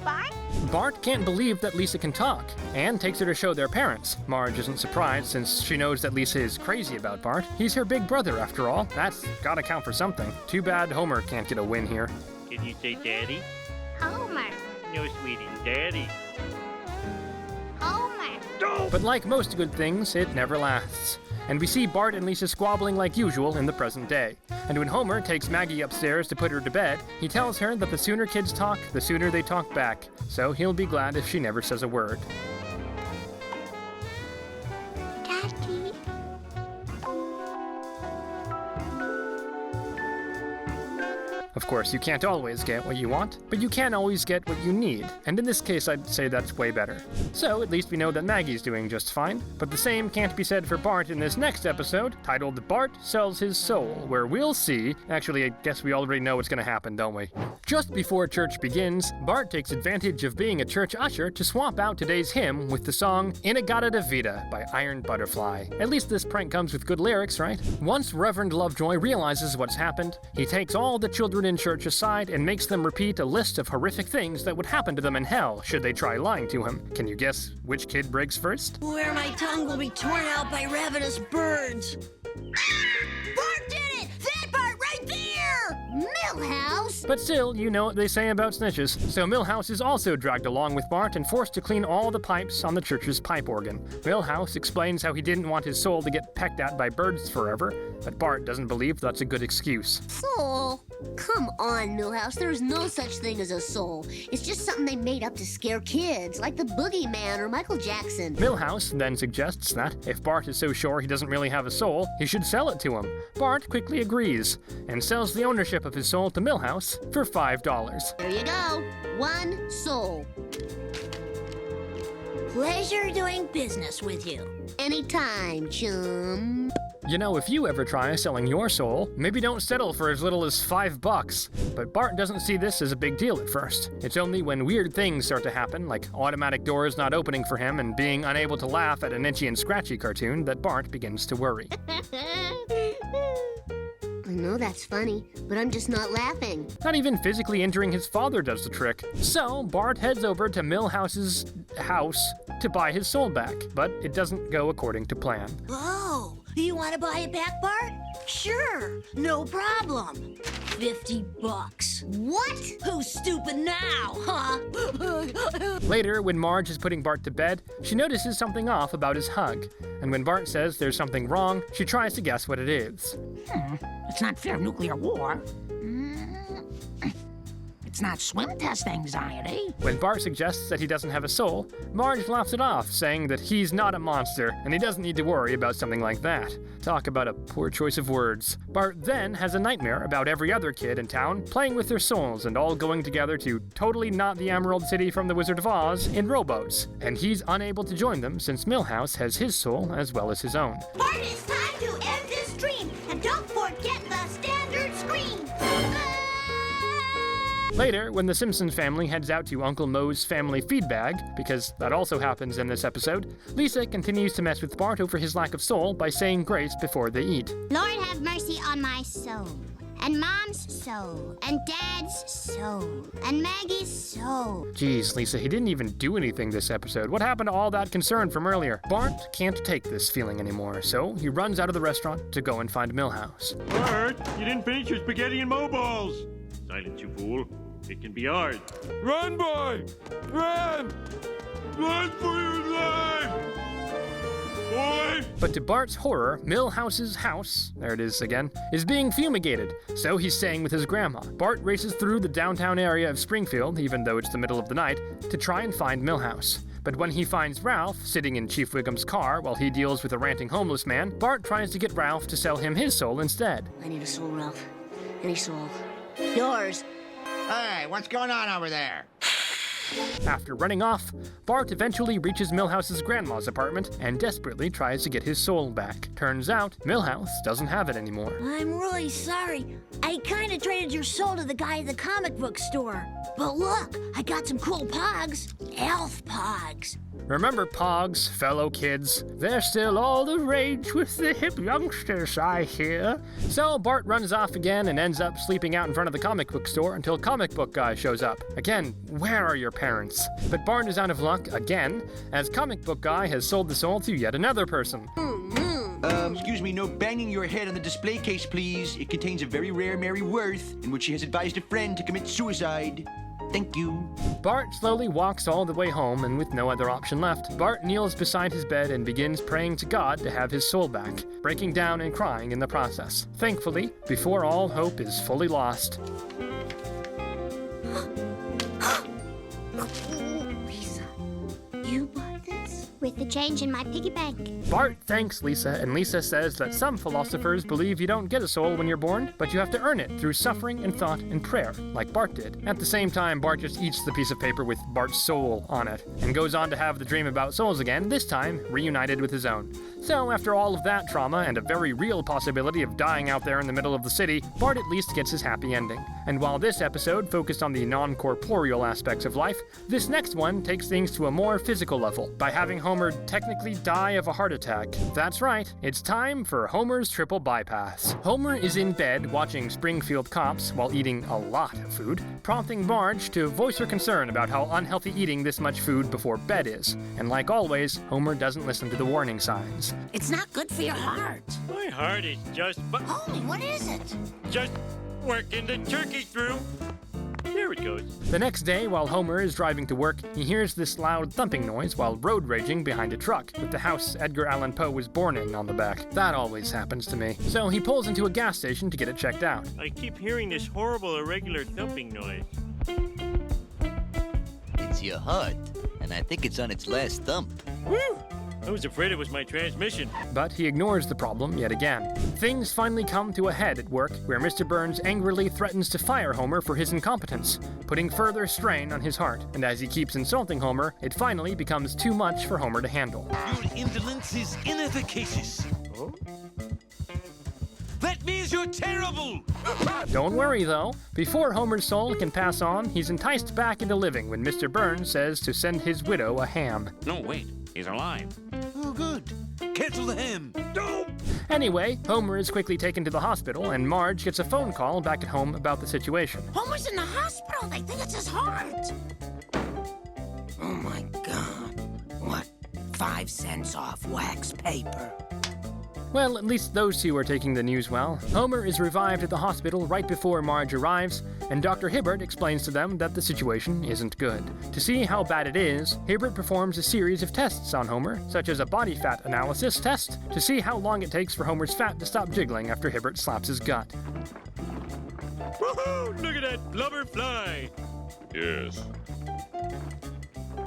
Bart? Bart can't believe that Lisa can talk, and takes her to show their parents. Marge isn't surprised since she knows that Lisa is crazy about Bart. He's her big brother, after all. That's gotta count for something. Too bad Homer can't get a win here. Can you say Daddy? Homer. No, sweetie, Daddy. Homer. But like most good things, it never lasts. And we see Bart and Lisa squabbling like usual in the present day. And when Homer takes Maggie upstairs to put her to bed, he tells her that the sooner kids talk, the sooner they talk back. So he'll be glad if she never says a word. Daddy. Of course, you can't always get what you want, but you can always get what you need. And in this case, I'd say that's way better. So, at least we know that Maggie's doing just fine. But the same can't be said for Bart in this next episode, titled Bart Sells His Soul, where we'll see... Actually, I guess we already know what's gonna happen, don't we? Just before church begins, Bart takes advantage of being a church usher to swap out today's hymn with the song Inagata da Vida by Iron Butterfly. At least this prank comes with good lyrics, right? Once Reverend Lovejoy realizes what's happened, he takes all the children in church aside and makes them repeat a list of horrific things that would happen to them in hell should they try lying to him. Can you guess which kid breaks first? Where my tongue will be torn out by ravenous birds. Bart did it! That part right there! Milhouse! But still, you know what they say about snitches. So Milhouse is also dragged along with Bart and forced to clean all the pipes on the church's pipe organ. Milhouse explains how he didn't want his soul to get pecked at by birds forever, but Bart doesn't believe that's a good excuse. Soul? Come on, Milhouse. There's no such thing as a soul. It's just something they made up to scare kids, like the Boogeyman or Michael Jackson. Milhouse then suggests that if Bart is so sure he doesn't really have a soul, he should sell it to him. Bart quickly agrees and sells the ownership of his soul to Milhouse for $5. There you go. One soul. Pleasure doing business with you. Anytime, chum. You know, if you ever try selling your soul, maybe don't settle for as little as $5. But Bart doesn't see this as a big deal at first. It's only when weird things start to happen, like automatic doors not opening for him and being unable to laugh at an Itchy and Scratchy cartoon, that Bart begins to worry. I know that's funny, but I'm just not laughing. Not even physically injuring his father does the trick. So Bart heads over to Milhouse's house to buy his soul back, but it doesn't go according to plan. Oh, you want to buy it back, Bart? Sure, no problem. $50. What? Who's stupid now, huh? Later, when Marge is putting Bart to bed, she notices something off about his hug. And when Bart says there's something wrong, she tries to guess what it is. It's not fear of nuclear war. It's not swim test anxiety. When Bart suggests that he doesn't have a soul, Marge laughs it off, saying that he's not a monster, and he doesn't need to worry about something like that. Talk about a poor choice of words. Bart then has a nightmare about every other kid in town playing with their souls and all going together to Totally Not the Emerald City from the Wizard of Oz in rowboats, and he's unable to join them since Milhouse has his soul as well as his own. Bart, it's time to end this dream, and don't forget the standard scream. Later, when the Simpsons family heads out to Uncle Moe's family feed bag, because that also happens in this episode, Lisa continues to mess with Bart over his lack of soul by saying grace before they eat. Lord have mercy on my soul, and Mom's soul, and Dad's soul, and Maggie's soul. Geez, Lisa, he didn't even do anything this episode. What happened to all that concern from earlier? Bart can't take this feeling anymore, so he runs out of the restaurant to go and find Milhouse. Bart, you didn't finish your spaghetti and mo balls. Silence, you fool. It can be hard. Run, boy! Run! Run for your life! Boy! But to Bart's horror, Milhouse's house, there it is again, is being fumigated, so he's staying with his grandma. Bart races through the downtown area of Springfield, even though it's the middle of the night, to try and find Milhouse. But when he finds Ralph sitting in Chief Wiggum's car while he deals with a ranting homeless man, Bart tries to get Ralph to sell him his soul instead. I need a soul, Ralph. Any soul. Yours. Hey, what's going on over there? After running off, Bart eventually reaches Milhouse's grandma's apartment and desperately tries to get his soul back. Turns out, Milhouse doesn't have it anymore. I'm really sorry. I kind of traded your soul to the guy at the comic book store. But look, I got some cool pogs. Elf pogs. Remember Pogs, fellow kids? They're still all the rage with the hip youngsters, I hear. So Bart runs off again and ends up sleeping out in front of the comic book store until Comic Book Guy shows up. Again, where are your parents? But Bart is out of luck again, as Comic Book Guy has sold the soul to yet another person. Excuse me, no banging your head on the display case, please. It contains a very rare Mary Worth, in which she has advised a friend to commit suicide. Thank you. Bart slowly walks all the way home, and with no other option left, Bart kneels beside his bed and begins praying to God to have his soul back, breaking down and crying in the process. Thankfully, before all hope is fully lost. Lisa, you bought this? With the change in my piggy bank. Bart thanks Lisa, and Lisa says that some philosophers believe you don't get a soul when you're born, but you have to earn it through suffering and thought and prayer, like Bart did. At the same time, Bart just eats the piece of paper with Bart's soul on it, and goes on to have the dream about souls again, this time reunited with his own. So after all of that trauma and a very real possibility of dying out there in the middle of the city, Bart at least gets his happy ending. And while this episode focused on the non-corporeal aspects of life, this next one takes things to a more physical level, by having Homer technically die of a heart attack. That's right, it's time for Homer's triple bypass. Homer is in bed watching Springfield Cops while eating a lot of food, prompting Marge to voice her concern about how unhealthy eating this much food before bed is. And like always, Homer doesn't listen to the warning signs. It's not good for your heart. My heart is just... Homie, what is it? Just working the turkey through. There it goes. The next day, while Homer is driving to work, he hears this loud thumping noise while road raging behind a truck with the house Edgar Allan Poe was born in on the back. That always happens to me. So he pulls into a gas station to get it checked out. I keep hearing this horrible irregular thumping noise. It's your heart, and I think it's on its last thump. Woo! I was afraid it was my transmission. But he ignores the problem yet again. Things finally come to a head at work, where Mr. Burns angrily threatens to fire Homer for his incompetence, putting further strain on his heart. And as he keeps insulting Homer, it finally becomes too much for Homer to handle. Your indolence is inefficacious. Oh? because you're terrible! Don't worry, though. Before Homer's soul can pass on, he's enticed back into living when Mr. Burns says to send his widow a ham. No, wait. He's alive. Oh, good. Cancel the ham. No! Anyway, Homer is quickly taken to the hospital, and Marge gets a phone call back at home about the situation. Homer's in the hospital. They think it's his heart. Oh, my God. What? 5 cents off wax paper. Well, at least those two are taking the news well. Homer is revived at the hospital right before Marge arrives, and Dr. Hibbert explains to them that the situation isn't good. To see how bad it is, Hibbert performs a series of tests on Homer, such as a body fat analysis test, to see how long it takes for Homer's fat to stop jiggling after Hibbert slaps his gut. Woohoo! Look at that blubber fly! Yes.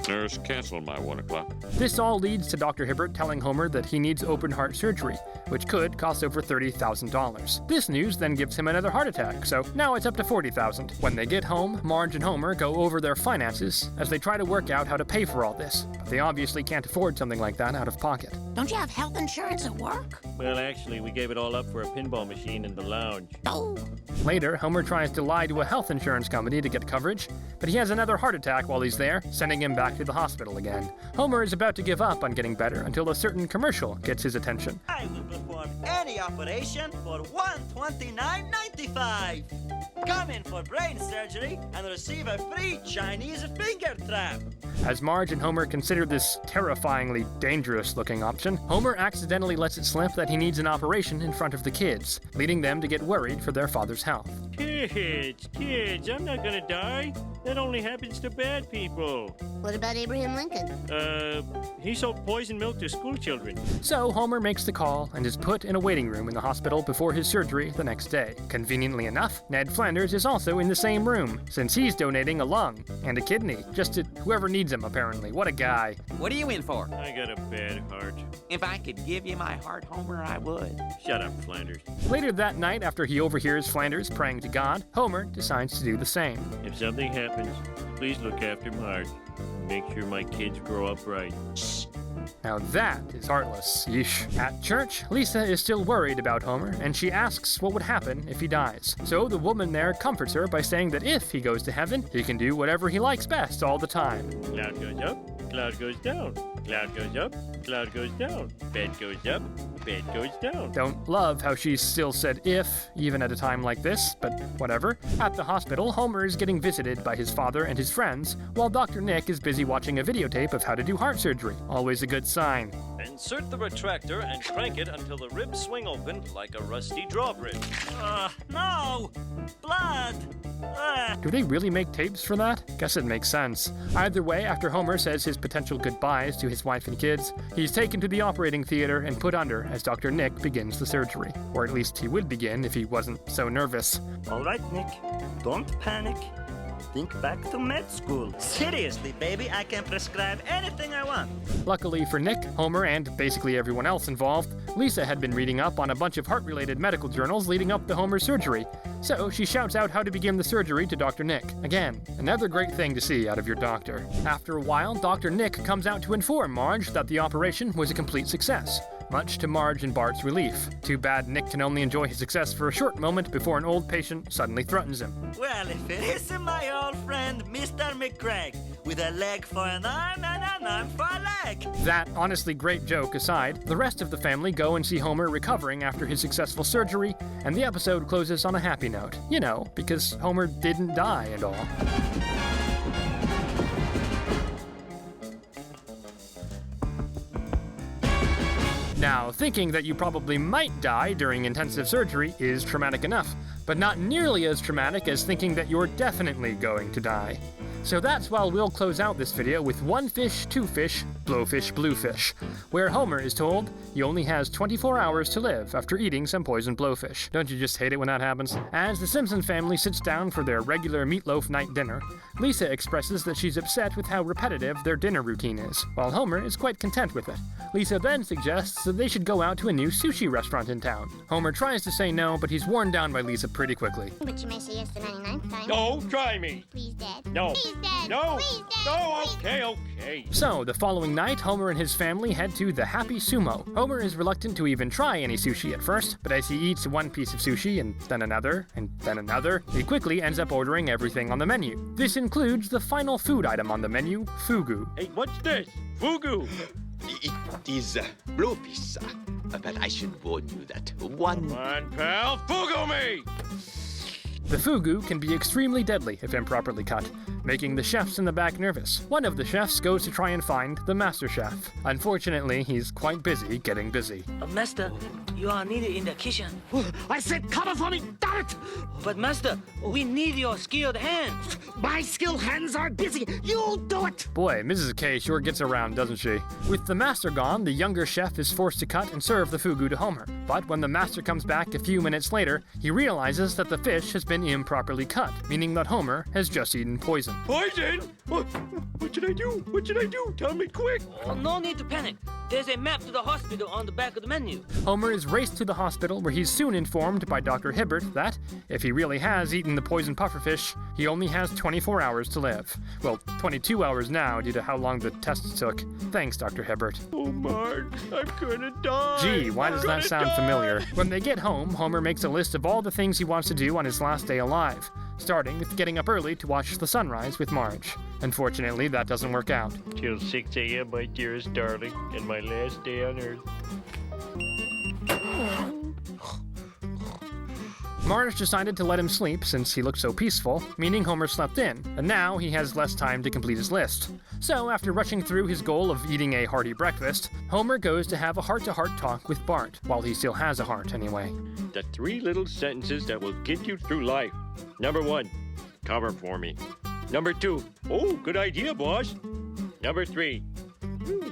Nurse, cancel my 1 o'clock. This all leads to Dr. Hibbert telling Homer that he needs open heart surgery, which could cost over $30,000. This news then gives him another heart attack, so now it's up to $40,000. When they get home, Marge and Homer go over their finances as they try to work out how to pay for all this, but they obviously can't afford something like that out of pocket. Don't you have health insurance at work? Well, actually, we gave it all up for a pinball machine in the lounge. Oh. Later, Homer tries to lie to a health insurance company to get coverage, but he has another heart attack while he's there, sending him back to the hospital again. Homer is about to give up on getting better until a certain commercial gets his attention. I will perform any operation for $129.95. Come in for brain surgery and receive a free Chinese finger trap. As Marge and Homer consider this terrifyingly dangerous-looking option, Homer accidentally lets it slip that he needs an operation in front of the kids, leading them to get worried for their father's health. Kids, I'm not gonna die. That only happens to bad people. What about Abraham Lincoln? He sold poison milk to school children. So Homer makes the call and is put in a waiting room in the hospital before his surgery the next day. Conveniently enough, Ned Flanders is also in the same room, since he's donating a lung and a kidney, just to whoever needs him, apparently. What a guy. What are you in for? I got a bad heart. If I could give you my heart, Homer, I would. Shut up, Flanders. Later that night, after he overhears Flanders praying to God, Homer decides to do the same. If something happens, please look after Marge. Make sure my kids grow up right. Now that is heartless. Yeesh. At church, Lisa is still worried about Homer, and she asks what would happen if he dies. So the woman there comforts her by saying that if he goes to heaven, he can do whatever he likes best all the time. Cloud goes up, cloud goes down. Cloud goes up, cloud goes down. Bed goes up, bed goes down. Don't love how she still said if, even at a time like this, but whatever. At the hospital, Homer is getting visited by his father and his friends, while Dr. Nick is busy watching a videotape of how to do heart surgery. Always a good sign. Insert the retractor and crank it until the ribs swing open like a rusty drawbridge. No! Blood! Do they really make tapes for that? Guess it makes sense. Either way, after Homer says his potential goodbyes to his wife and kids, he's taken to the operating theater and put under as Dr. Nick begins the surgery. Or at least he would begin if he wasn't so nervous. All right, Nick. Don't panic. Think back to med school. Seriously, baby, I can prescribe anything I want. Luckily for Nick, Homer, and basically everyone else involved, Lisa had been reading up on a bunch of heart-related medical journals leading up to Homer's surgery. So she shouts out how to begin the surgery to Dr. Nick. Again, another great thing to see out of your doctor. After a while, Dr. Nick comes out to inform Marge that the operation was a complete success, much to Marge and Bart's relief. Too bad Nick can only enjoy his success for a short moment before an old patient suddenly threatens him. Well, if it isn't my old friend, Mr. McCraig, with a leg for an arm and an arm for a leg. That honestly great joke aside, the rest of the family go and see Homer recovering after his successful surgery, and the episode closes on a happy note. You know, because Homer didn't die and all. Now, thinking that you probably might die during intensive surgery is traumatic enough, but not nearly as traumatic as thinking that you're definitely going to die. So that's why we'll close out this video with One Fish, Two Fish, Blowfish, Bluefish, where Homer is told he only has 24 hours to live after eating some poisoned blowfish. Don't you just hate it when that happens? As the Simpsons family sits down for their regular meatloaf night dinner, Lisa expresses that she's upset with how repetitive their dinner routine is, while Homer is quite content with it. Lisa then suggests that they should go out to a new sushi restaurant in town. Homer tries to say no, but he's worn down by Lisa pretty quickly. But you may say yes the 99th time. No, try me. Please, Dad. No. Please, Dad. No. Please, Dad. No, Please. okay. So, the following night, Homer and his family head to the Happy Sumo. Homer is reluctant to even try any sushi at first, but as he eats one piece of sushi and then another, he quickly ends up ordering everything on the menu. This includes the final food item on the menu, fugu. Hey, what's this? Fugu. It is blowfish, but I should warn you that one... Come on, pal, fugu me! The fugu can be extremely deadly if improperly cut, making the chefs in the back nervous. One of the chefs goes to try and find the master chef. Unfortunately, he's quite busy getting busy. Master, you are needed in the kitchen. I said cover for me, damn it! But Master, we need your skilled hands. My skilled hands are busy. You'll do it! Boy, Mrs. K sure gets around, doesn't she? With the master gone, the younger chef is forced to cut and serve the fugu to Homer. But when the master comes back a few minutes later, he realizes that the fish has been improperly cut, meaning that Homer has just eaten poison. Poison? What should I do? What should I do? Tell me quick! Oh, no need to panic. There's a map to the hospital on the back of the menu. Homer is raced to the hospital where he's soon informed by Dr. Hibbert that, if he really has eaten the poisoned pufferfish, he only has 24 hours to live. Well, 22 hours now due to how long the tests took. Thanks, Dr. Hibbert. Oh, Bart, I'm gonna die! Gee, why does that sound familiar? When they get home, Homer makes a list of all the things he wants to do on his last day alive, starting with getting up early to watch the sunrise with Marge. Unfortunately, that doesn't work out. Till 6 a.m., my dearest darling, and my last day on Earth. Marge decided to let him sleep since he looked so peaceful, meaning Homer slept in, and now he has less time to complete his list. So, after rushing through his goal of eating a hearty breakfast, Homer goes to have a heart-to-heart talk with Bart, while he still has a heart anyway. The 3 little sentences that will get you through life. Number 1, cover for me. Number 2, oh, good idea, boss. Number 3,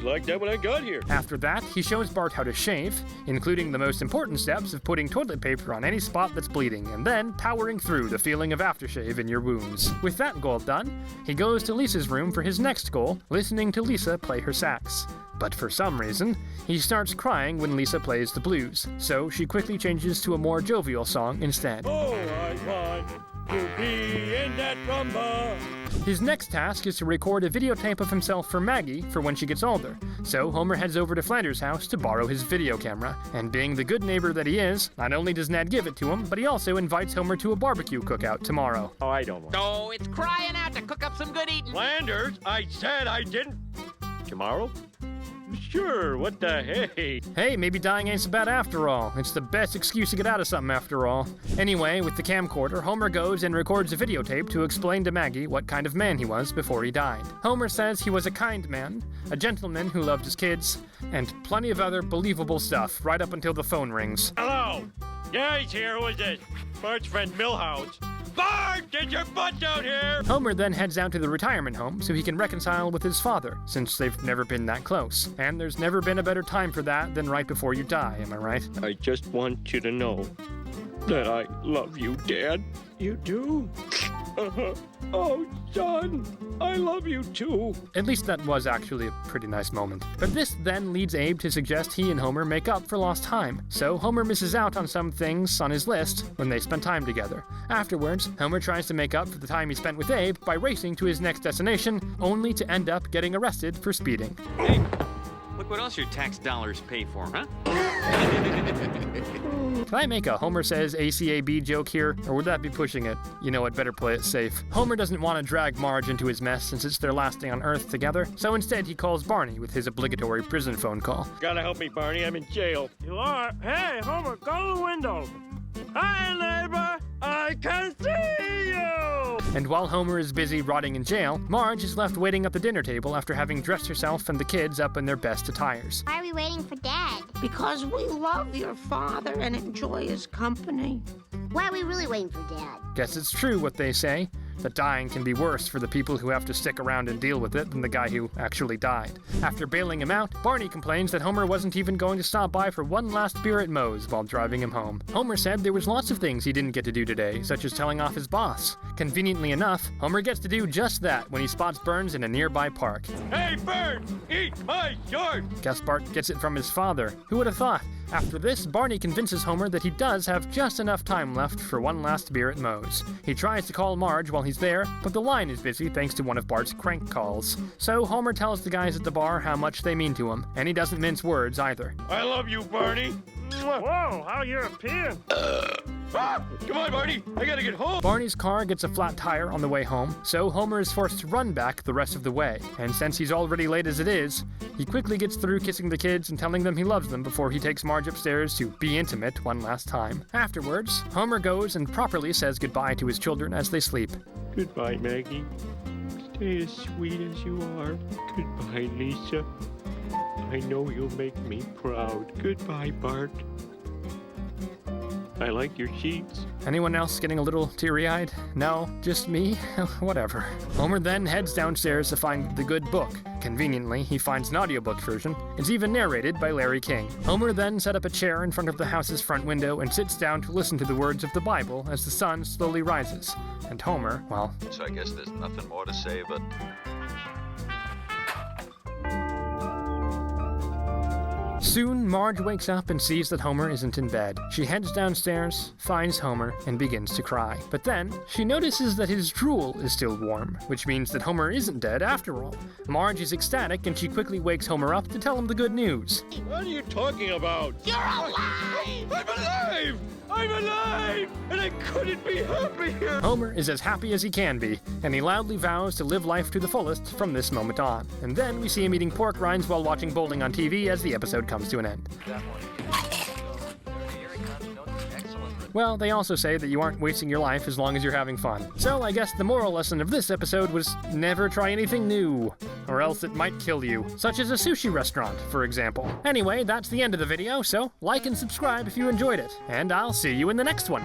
like that when I got here. After that, he shows Bart how to shave, including the most important steps of putting toilet paper on any spot that's bleeding, and then powering through the feeling of aftershave in your wounds. With that goal done, he goes to Lisa's room for his next goal, listening to Lisa play her sax. But for some reason, he starts crying when Lisa plays the blues, so she quickly changes to a more jovial song instead. Oh, I want to be in that rumba. His next task is to record a videotape of himself for Maggie for when she gets older, so Homer heads over to Flanders' house to borrow his video camera. And being the good neighbor that he is, not only does Ned give it to him, but he also invites Homer to a barbecue cookout tomorrow. Oh, I don't want. Oh, it's crying out to cook up some good eating. Flanders, I said I didn't. Tomorrow? Sure, what the hey? Hey, maybe dying ain't so bad after all. It's the best excuse to get out of something after all. Anyway, with the camcorder, Homer goes and records a videotape to explain to Maggie what kind of man he was before he died. Homer says he was a kind man, a gentleman who loved his kids, and plenty of other believable stuff right up until the phone rings. Hello? Yeah, he's here. Who is this? Bart's friend Millhouse. Bart, get your butt down here! Homer then heads out to the retirement home so he can reconcile with his father, since they've never been that close. And there's never been a better time for that than right before you die, am I right? I just want you to know that I love you, Dad. You do? Oh, son, I love you too. At least that was actually a pretty nice moment. But this then leads Abe to suggest he and Homer make up for lost time. So Homer misses out on some things on his list when they spend time together. Afterwards, Homer tries to make up for the time he spent with Abe by racing to his next destination, only to end up getting arrested for speeding. Hey, look what else your tax dollars pay for, huh? Can I make a Homer says ACAB joke here, or would that be pushing it? You know what, better play it safe. Homer doesn't want to drag Marge into his mess since it's their last day on Earth together, so instead he calls Barney with his obligatory prison phone call. Gotta help me, Barney, I'm in jail. You are? Hey, Homer, go to the window. Hi, neighbor, I can see you! And while Homer is busy rotting in jail, Marge is left waiting at the dinner table after having dressed herself and the kids up in their best attires. Why are we waiting for Dad? Because we love your father and enjoy his company. Why are we really waiting for Dad? Guess it's true what they say. that dying can be worse for the people who have to stick around and deal with it than the guy who actually died. After bailing him out, Barney complains that Homer wasn't even going to stop by for one last beer at Moe's while driving him home. Homer said there was lots of things he didn't get to do today, such as telling off his boss. Conveniently enough, Homer gets to do just that when he spots Burns in a nearby park. Hey, Bert! Eat my short! Guess Bart gets it from his father. Who would have thought? After this, Barney convinces Homer that he does have just enough time left for one last beer at Moe's. He tries to call Marge while he's there, but the line is busy thanks to one of Bart's crank calls. So Homer tells the guys at the bar how much they mean to him, and he doesn't mince words either. I love you, Barney. Whoa, how European. Come on, Barney. I gotta get home. Barney's car gets a flat tire on the way home, so Homer is forced to run back the rest of the way. And since he's already late as it is, he quickly gets through kissing the kids and telling them he loves them before he takes Marge upstairs to be intimate one last time. Afterwards, Homer goes and properly says goodbye to his children as they sleep. Goodbye, Maggie. Stay as sweet as you are. Goodbye, Lisa. I know you'll make me proud. Goodbye, Bart. I like your sheets. Anyone else getting a little teary-eyed? No? Just me? Whatever. Homer then heads downstairs to find the good book. Conveniently, he finds an audiobook version. It's even narrated by Larry King. Homer then set up a chair in front of the house's front window and sits down to listen to the words of the Bible as the sun slowly rises. And Homer, well... So I guess there's nothing more to say but... Soon, Marge wakes up and sees that Homer isn't in bed. She heads downstairs, finds Homer, and begins to cry. But then, she notices that his drool is still warm, which means that Homer isn't dead after all. Marge is ecstatic, and she quickly wakes Homer up to tell him the good news. What are you talking about? You're alive! I'm alive! I'm alive! And I couldn't be happier! Homer is as happy as he can be, and he loudly vows to live life to the fullest from this moment on. And then we see him eating pork rinds while watching bowling on TV as the episode comes to an end. Well, they also say that you aren't wasting your life as long as you're having fun. So I guess the moral lesson of this episode was never try anything new, or else it might kill you, such as a sushi restaurant, for example. Anyway, that's the end of the video, so like and subscribe if you enjoyed it, and I'll see you in the next one.